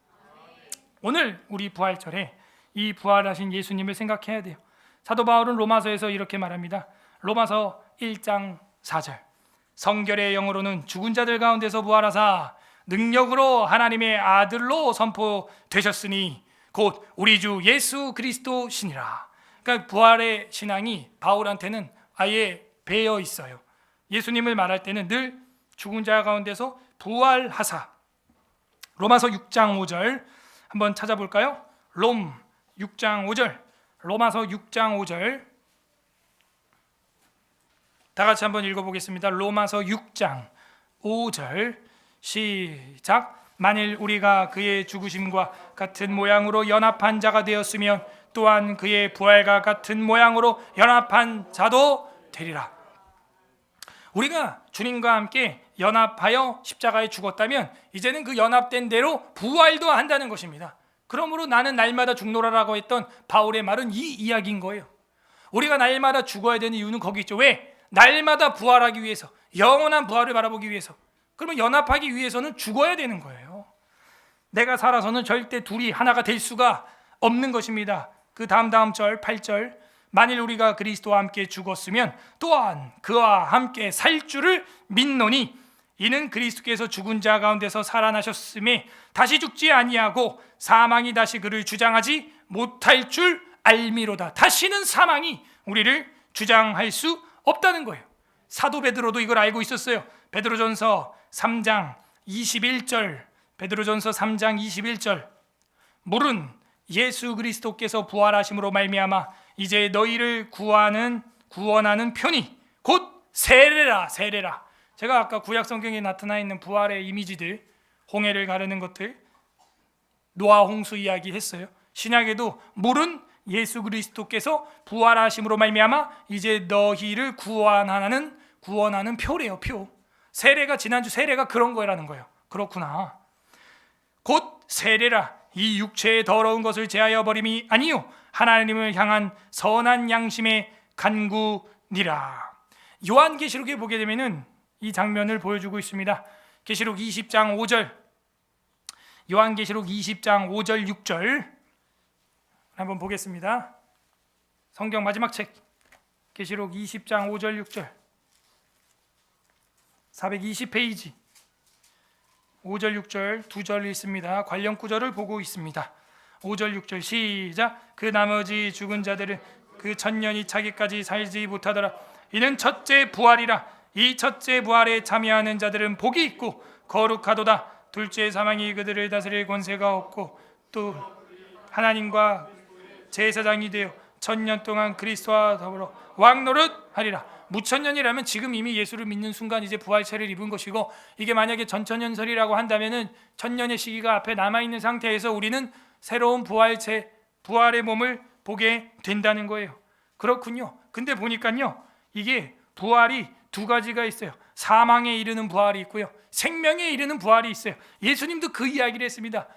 오늘 우리 부활절에 이 부활하신 예수님을 생각해야 돼요. 사도 바울은 로마서에서 이렇게 말합니다. 로마서 1장 4절. 성결의 영으로는 죽은 자들 가운데서 부활하사 능력으로 하나님의 아들로 선포되셨으니 곧 우리 주 예수 그리스도시니라. 그러니까 부활의 신앙이 바울한테는 아예 배어 있어요. 예수님을 말할 때는 늘 죽은 자 가운데서 부활하사. 로마서 6장 5절 한번 찾아볼까요? 롬 6장 5절. 로마서 6장 5절 다 같이 한번 읽어보겠습니다. 로마서 6장 5절 시작. 만일 우리가 그의 죽으심과 같은 모양으로 연합한 자가 되었으면 또한 그의 부활과 같은 모양으로 연합한 자도 되리라. 우리가 주님과 함께 연합하여 십자가에 죽었다면 이제는 그 연합된 대로 부활도 한다는 것입니다. 그러므로 나는 날마다 죽노라라고 했던 바울의 말은 이 이야기인 거예요. 우리가 날마다 죽어야 되는 이유는 거기 있죠. 왜? 날마다 부활하기 위해서, 영원한 부활을 바라보기 위해서. 그러면 연합하기 위해서는 죽어야 되는 거예요. 내가 살아서는 절대 둘이 하나가 될 수가 없는 것입니다. 그 다음 절 8절. 만일 우리가 그리스도와 함께 죽었으면 또한 그와 함께 살 줄을 믿노니 이는 그리스도께서 죽은 자 가운데서 살아나셨음에 다시 죽지 아니하고 사망이 다시 그를 주장하지 못할 줄 알미로다. 다시는 사망이 우리를 주장할 수 없다는 거예요. 사도 베드로도 이걸 알고 있었어요. 베드로전서 3장 21절, 베드로전서 3장 21절, 물은 예수 그리스도께서 부활하심으로 말미암아 이제 너희를 구원하는 편이 곧 세례라. 제가 아까 구약 성경에 나타나 있는 부활의 이미지들, 홍해를 가르는 것들, 노아 홍수 이야기 했어요. 신약에도 물은 예수 그리스도께서 부활하심으로 말미암아 이제 너희를 구원하는 표래요. 표. 세례가, 지난주 세례가 그런 거라는 거예요. 그렇구나. 곧 세례라. 이 육체의 더러운 것을 제하여 버림이 아니요 하나님을 향한 선한 양심의 간구니라. 요한계시록에 보게 되면은 이 장면을 보여주고 있습니다. 계시록 20장 5절, 요한계시록 20장 5절 6절 한번 보겠습니다. 성경 마지막 책 계시록 20장 5절 6절 420페이지 5절 6절 두 절 있습니다. 관련 구절을 보고 있습니다. 5절 6절 시작. 그 나머지 죽은 자들은 그 천년이 차기까지 살지 못하더라. 이는 첫째 부활이라. 이 첫째 부활에 참여하는 자들은 복이 있고 거룩하도다. 둘째 사망이 그들을 다스릴 권세가 없고 또 하나님과 제사장이 되어 천년 동안 그리스도와 더불어 왕노릇하리라. 무천년이라면 지금 이미 예수를 믿는 순간 이제 부활체를 입은 것이고, 이게 만약에 전천년설이라고 한다면은 천년의 시기가 앞에 남아 있는 상태에서 우리는 새로운 부활의 몸을 보게 된다는 거예요. 그렇군요. 근데 보니까요, 이게 부활이 두 가지가 있어요. 사망에 이르는 부활이 있고요, 생명에 이르는 부활이 있어요. 예수님도 그 이야기를 했습니다.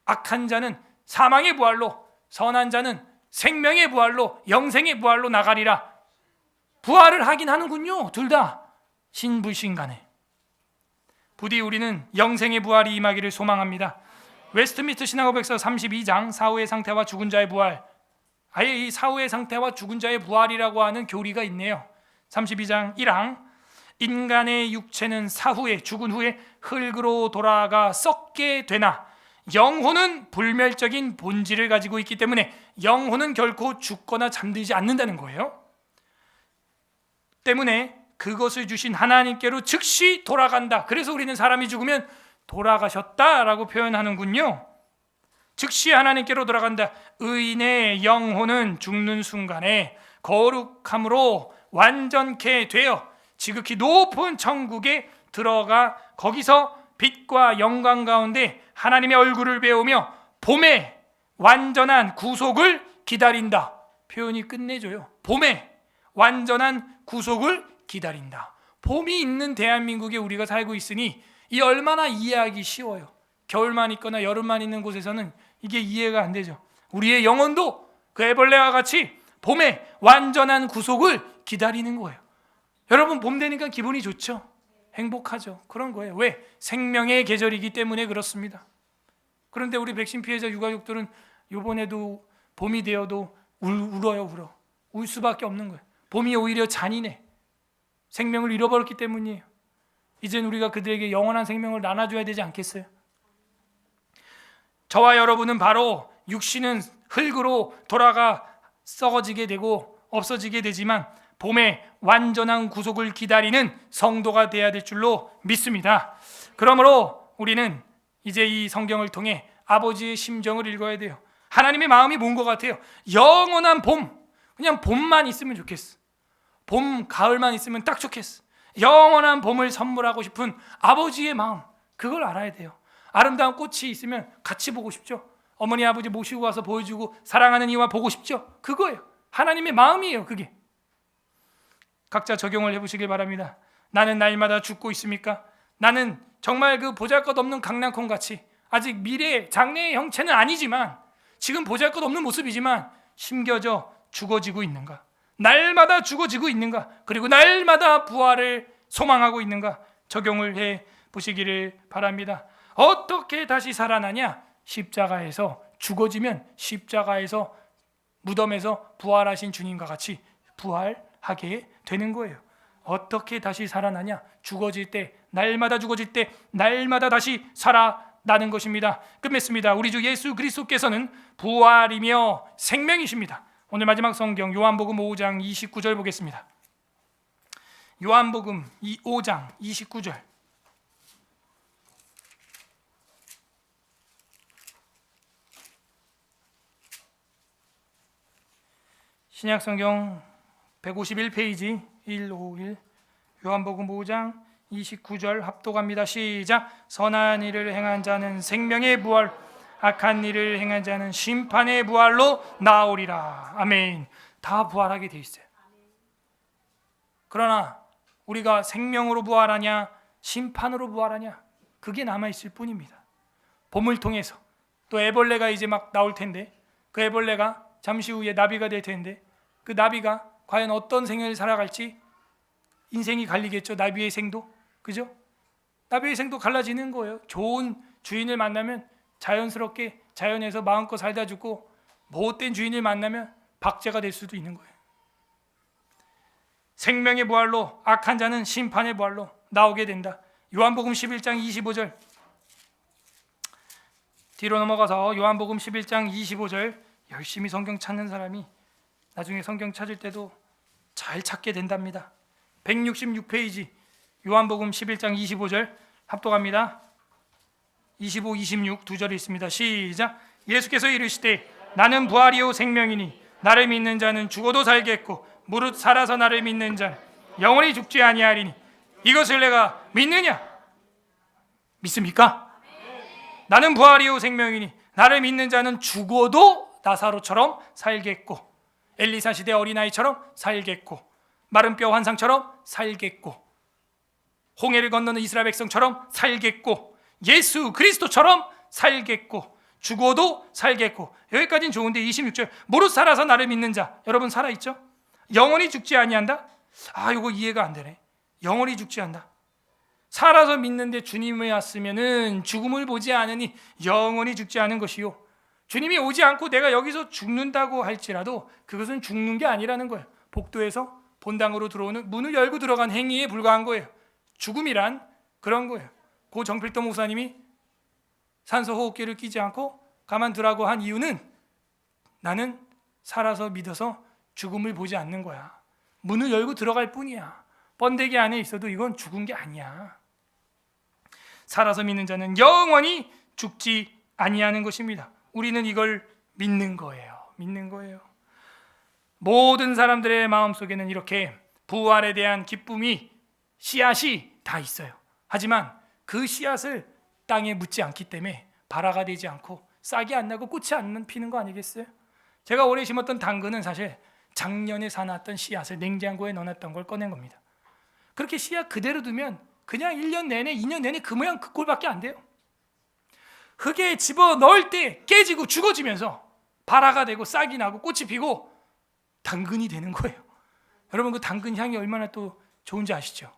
악한 자는 사망의 부활로, 선한 자는 생명의 부활로, 영생의 부활로 나가리라. 부활을 하긴 하는군요. 둘 다 신불신간에. 부디 우리는 영생의 부활이 임하기를 소망합니다. 웨스트민스터 신학고백서 32장 사후의 상태와 죽은 자의 부활, 아예 이 사후의 상태와 죽은 자의 부활이라고 하는 교리가 있네요. 32장 1항, 인간의 육체는 사후에, 죽은 후에 흙으로 돌아가 썩게 되나 영혼은 불멸적인 본질을 가지고 있기 때문에 영혼은 결코 죽거나 잠들지 않는다는 거예요. 때문에 그것을 주신 하나님께로 즉시 돌아간다. 그래서 우리는 사람이 죽으면 돌아가셨다라고 표현하는군요. 즉시 하나님께로 돌아간다. 의인의 영혼은 죽는 순간에 거룩함으로 완전케 되어 지극히 높은 천국에 들어가 거기서 빛과 영광 가운데 하나님의 얼굴을 배우며 봄에 완전한 구속을 기다린다. 표현이 끝내줘요. 봄에 완전한 구속을 기다린다. 봄이 있는 대한민국에 우리가 살고 있으니 이 얼마나 이해하기 쉬워요. 겨울만 있거나 여름만 있는 곳에서는 이게 이해가 안 되죠. 우리의 영혼도 그 애벌레와 같이 봄에 완전한 구속을 기다리는 거예요. 여러분, 봄 되니까 기분이 좋죠? 행복하죠? 그런 거예요. 왜? 생명의 계절이기 때문에 그렇습니다. 그런데 우리 백신 피해자 유가족들은 이번에도 봄이 되어도 울어요. 울 수밖에 없는 거예요. 봄이 오히려 잔인해. 생명을 잃어버렸기 때문이에요. 이젠 우리가 그들에게 영원한 생명을 나눠줘야 되지 않겠어요? 저와 여러분은 바로 육신은 흙으로 돌아가 썩어지게 되고 없어지게 되지만 봄에 완전한 구속을 기다리는 성도가 되어야 될 줄로 믿습니다. 그러므로 우리는 이제 이 성경을 통해 아버지의 심정을 읽어야 돼요. 하나님의 마음이 뭔 것 같아요? 영원한 봄, 그냥 봄만 있으면 좋겠어. 봄, 가을만 있으면 딱 좋겠어. 영원한 봄을 선물하고 싶은 아버지의 마음, 그걸 알아야 돼요. 아름다운 꽃이 있으면 같이 보고 싶죠. 어머니 아버지 모시고 와서 보여주고 사랑하는 이와 보고 싶죠. 그거예요. 하나님의 마음이에요. 그게. 각자 적용을 해보시길 바랍니다. 나는 날마다 죽고 있습니까? 나는 정말 그 보잘것없는 강낭콩같이 아직 미래의 장래의 형체는 아니지만 지금 보잘것없는 모습이지만 심겨져 죽어지고 있는가? 날마다 죽어지고 있는가? 그리고 날마다 부활을 소망하고 있는가? 적용을 해 보시기를 바랍니다. 어떻게 다시 살아나냐? 십자가에서 죽어지면 십자가에서 무덤에서 부활하신 주님과 같이 부활하게 되는 거예요. 어떻게 다시 살아나냐? 죽어질 때, 날마다 죽어질 때 날마다 다시 살아나는 것입니다. 끝맺습니다. 우리 주 예수 그리스도께서는 부활이며 생명이십니다. 오늘 마지막 성경 요한복음 5장 29절 보겠습니다. 요한복음 5장 29절. 신약성경 151페이지 151 요한복음 5장 29절 합독합니다. 시작. 선한 일을 행한 자는 생명의 부활, 악한 일을 행한 자는 심판의 부활로 나오리라. 아멘. 다 부활하게 돼 있어요. 그러나 우리가 생명으로 부활하냐 심판으로 부활하냐, 그게 남아있을 뿐입니다. 봄을 통해서 또 애벌레가 이제 막 나올 텐데, 그 애벌레가 잠시 후에 나비가 될 텐데, 그 나비가 과연 어떤 생을 살아갈지 인생이 갈리겠죠. 나비의 생도, 그죠? 나비의 생도 갈라지는 거예요. 좋은 주인을 만나면 자연스럽게 자연에서 마음껏 살다 죽고, 못된 주인을 만나면 박제가 될 수도 있는 거예요. 생명의 부활로, 악한 자는 심판의 부활로 나오게 된다. 요한복음 11장 25절. 뒤로 넘어가서 요한복음 11장 25절. 열심히 성경 찾는 사람이 나중에 성경 찾을 때도 잘 찾게 된답니다. 166페이지 요한복음 11장 25절 합독합니다. 25, 26 두 절이 있습니다. 시작. 예수께서 이르시되 나는 부활이요 생명이니 나를 믿는 자는 죽어도 살겠고 무릇 살아서 나를 믿는 자는 영원히 죽지 아니하리니 이것을 내가 믿느냐? 믿습니까? 나는 부활이요 생명이니 나를 믿는 자는 죽어도 나사로처럼 살겠고, 엘리사 시대 어린아이처럼 살겠고, 마른 뼈 환상처럼 살겠고, 홍해를 건너는 이스라엘 백성처럼 살겠고, 예수 그리스도처럼 살겠고, 죽어도 살겠고. 여기까지는 좋은데 26절 무릇 살아서 나를 믿는 자, 여러분 살아있죠? 영원히 죽지 아니한다? 이거 이해가 안 되네. 영원히 죽지 않는다. 살아서 믿는데 주님이 왔으면은 죽음을 보지 않으니 영원히 죽지 않은 것이요, 주님이 오지 않고 내가 여기서 죽는다고 할지라도 그것은 죽는 게 아니라는 거예요. 복도에서 본당으로 들어오는 문을 열고 들어간 행위에 불과한 거예요. 죽음이란 그런 거예요. 고 정필도 목사님이 산소 호흡기를 끼지 않고 가만두라고 한 이유는 나는 살아서 믿어서 죽음을 보지 않는 거야. 문을 열고 들어갈 뿐이야. 번데기 안에 있어도 이건 죽은 게 아니야. 살아서 믿는 자는 영원히 죽지 아니하는 것입니다. 우리는 이걸 믿는 거예요. 믿는 거예요. 모든 사람들의 마음속에는 이렇게 부활에 대한 기쁨이, 씨앗이 다 있어요. 하지만 그 씨앗을 땅에 묻지 않기 때문에 발화가 되지 않고 싹이 안 나고 꽃이 안 피는 거 아니겠어요? 제가 올해 심었던 당근은 사실 작년에 사놨던 씨앗을 냉장고에 넣어놨던 걸 꺼낸 겁니다. 그렇게 씨앗 그대로 두면 그냥 1년 내내 2년 내내 그 모양 그 꼴밖에 안 돼요. 흙에 집어넣을 때 깨지고 죽어지면서 발화가 되고 싹이 나고 꽃이 피고 당근이 되는 거예요. 여러분, 그 당근 향이 얼마나 또 좋은지 아시죠?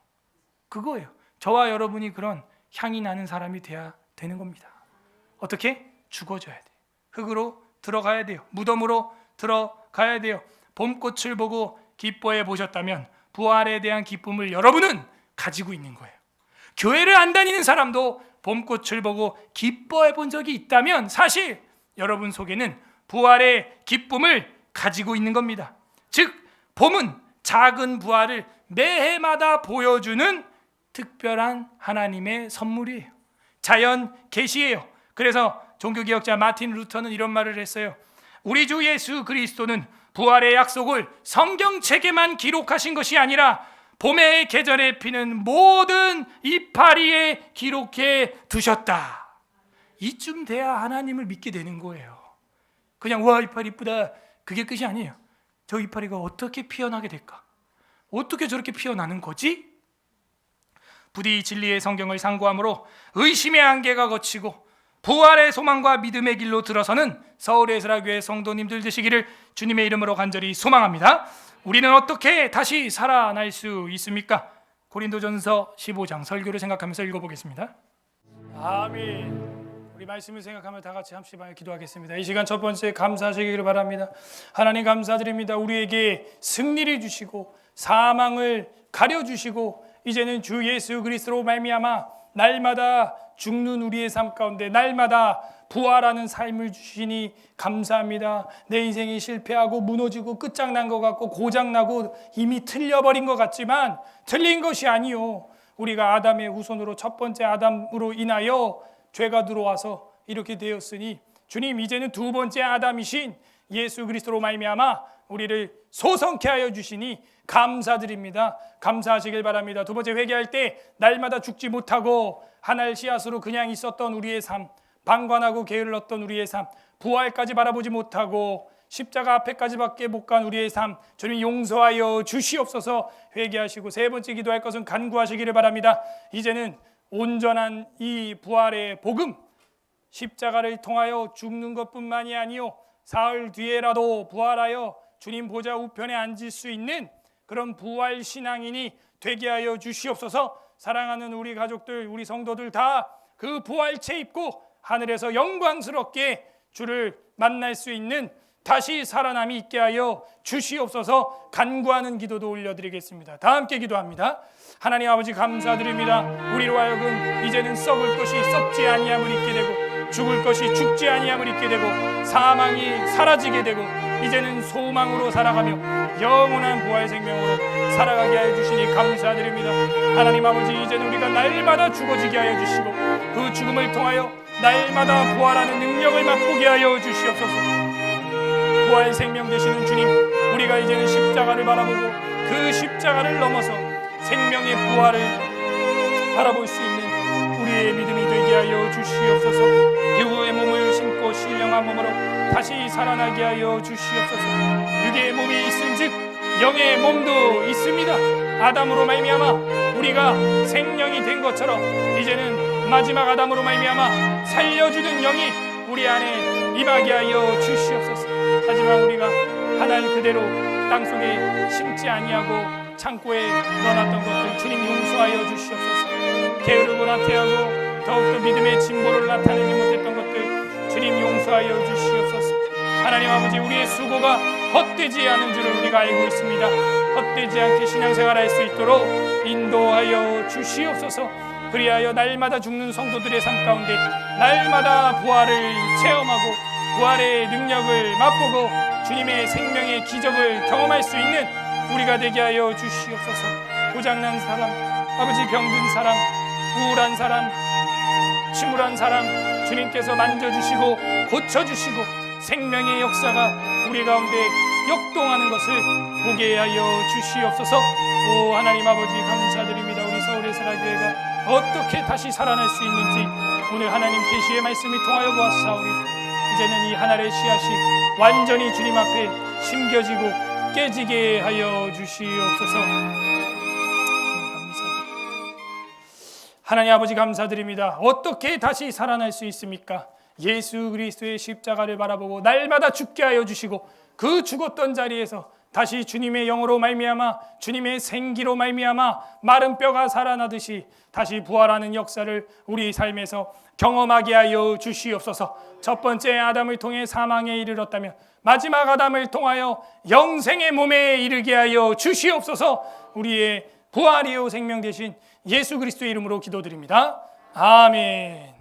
그거예요. 저와 여러분이 그런 향이 나는 사람이 돼야 되는 겁니다. 어떻게? 죽어져야 돼요. 흙으로 들어가야 돼요. 무덤으로 들어가야 돼요. 봄꽃을 보고 기뻐해 보셨다면 부활에 대한 기쁨을 여러분은 가지고 있는 거예요. 교회를 안 다니는 사람도 봄꽃을 보고 기뻐해 본 적이 있다면 사실 여러분 속에는 부활의 기쁨을 가지고 있는 겁니다. 즉, 봄은 작은 부활을 매해마다 보여주는 특별한 하나님의 선물이에요. 자연 계시예요. 그래서 종교개혁자 마틴 루터는 이런 말을 했어요. 우리 주 예수 그리스도는 부활의 약속을 성경책에만 기록하신 것이 아니라 봄의 계절에 피는 모든 이파리에 기록해 두셨다. 이쯤 돼야 하나님을 믿게 되는 거예요. 그냥 와 이파리 이쁘다, 그게 끝이 아니에요. 저 이파리가 어떻게 피어나게 될까? 어떻게 저렇게 피어나는 거지? 부디 진리의 성경을 상고함으로 의심의 안개가 걷히고 부활의 소망과 믿음의 길로 들어서는 서울의 에스라교회 성도님들 되시기를 주님의 이름으로 간절히 소망합니다. 우리는 어떻게 다시 살아날 수 있습니까? 고린도전서 15장 설교를 생각하면서 읽어보겠습니다. 아멘. 우리 말씀을 생각하며 다 같이 함께 기도하겠습니다. 이 시간 첫 번째 감사하시기를 바랍니다. 하나님 감사드립니다. 우리에게 승리를 주시고 사망을 가려주시고 이제는 주 예수 그리스도로 말미암아 날마다 죽는 우리의 삶 가운데 날마다 부활하는 삶을 주시니 감사합니다. 내 인생이 실패하고 무너지고 끝장난 것 같고 고장나고 이미 틀려버린 것 같지만 틀린 것이 아니요, 우리가 아담의 후손으로 첫 번째 아담으로 인하여 죄가 들어와서 이렇게 되었으니 주님 이제는 두 번째 아담이신 예수 그리스도로 말미암아 우리를 소성케 하여 주시니 감사드립니다. 감사하시길 바랍니다. 두 번째, 회개할 때 날마다 죽지 못하고 하늘 씨앗으로 그냥 있었던 우리의 삶, 방관하고 게을렀던 우리의 삶, 부활까지 바라보지 못하고 십자가 앞에까지밖에 못 간 우리의 삶, 주님 용서하여 주시옵소서. 회개하시고 세 번째 기도할 것은 간구하시기를 바랍니다. 이제는 온전한 이 부활의 복음, 십자가를 통하여 죽는 것뿐만이 아니요 사흘 뒤에라도 부활하여 주님 보좌 우편에 앉을 수 있는 그런 부활 신앙인이 되게 하여 주시옵소서. 사랑하는 우리 가족들, 우리 성도들 다 그 부활체 입고 하늘에서 영광스럽게 주를 만날 수 있는 다시 살아남이 있게 하여 주시옵소서. 간구하는 기도도 올려드리겠습니다. 다 함께 기도합니다. 하나님 아버지 감사드립니다. 우리로 하여금 이제는 썩을 것이 썩지 아니함을 잊게 되고 죽을 것이 죽지 아니함을 잊게 되고 사망이 사라지게 되고 이제는 소망으로 살아가며 영원한 부활 생명으로 살아가게 하여 주시니 감사드립니다. 하나님 아버지, 이제는 우리가 날마다 죽어지게 하여 주시고 그 죽음을 통하여 날마다 부활하는 능력을 맛보게 하여 주시옵소서. 부활 생명 되시는 주님, 우리가 이제는 십자가를 바라보고 그 십자가를 넘어서 생명의 부활을 바라볼 수 있는 우리의 믿음이 되게 하여 주시옵소서. 유구의 몸을 신고 신령한 몸으로 다시 살아나게 하여 주시옵소서. 육의 몸이 있은즉 영의 몸도 있습니다. 아담으로 말미암아 우리가 생명이 된 것처럼 이제는 마지막 아담으로 말미암아 살려주는 영이 우리 안에 임하게 하여 주시옵소서. 하지만 우리가 하늘 그대로 땅속에 심지 아니하고 창고에 넣어놨던 것들 주님 용서하여 주시옵소서. 게으르고 나태하고 더욱더 믿음의 진보를 나타내지 못했던 것들 주님 용서하여 주시옵소서. 하나님 아버지, 우리의 수고가 헛되지 않은 줄을 우리가 알고 있습니다. 헛되지 않게 신앙생활할 수 있도록 인도하여 주시옵소서. 그리하여 날마다 죽는 성도들의 삶 가운데 날마다 부활을 체험하고 부활의 능력을 맛보고 주님의 생명의 기적을 경험할 수 있는 우리가 되게 하여 주시옵소서. 고장난 사람, 아버지 병든 사람, 우울한 사람, 침울한 사람 주님께서 만져주시고 고쳐주시고 생명의 역사가 우리 가운데 역동하는 것을 보게 하여 주시옵소서. 오 하나님 아버지 감사드립니다. 우리 서울의 세라교회가 어떻게 다시 살아날 수 있는지 오늘 하나님 계시의 말씀이 통하여 보았사오니 이제는 이 하늘의 씨앗이 완전히 주님 앞에 심겨지고 깨지게 하여 주시옵소서. 하나님 아버지 감사드립니다. 어떻게 다시 살아날 수 있습니까? 예수 그리스도의 십자가를 바라보고 날마다 죽게 하여 주시고 그 죽었던 자리에서 다시 주님의 영으로 말미암아 주님의 생기로 말미암아 마른 뼈가 살아나듯이 다시 부활하는 역사를 우리 삶에서 경험하게 하여 주시옵소서. 첫 번째 아담을 통해 사망에 이르렀다면 마지막 아담을 통하여 영생의 몸에 이르게 하여 주시옵소서. 우리의 부활이요 생명 되신 예수 그리스도의 이름으로 기도드립니다. 아멘.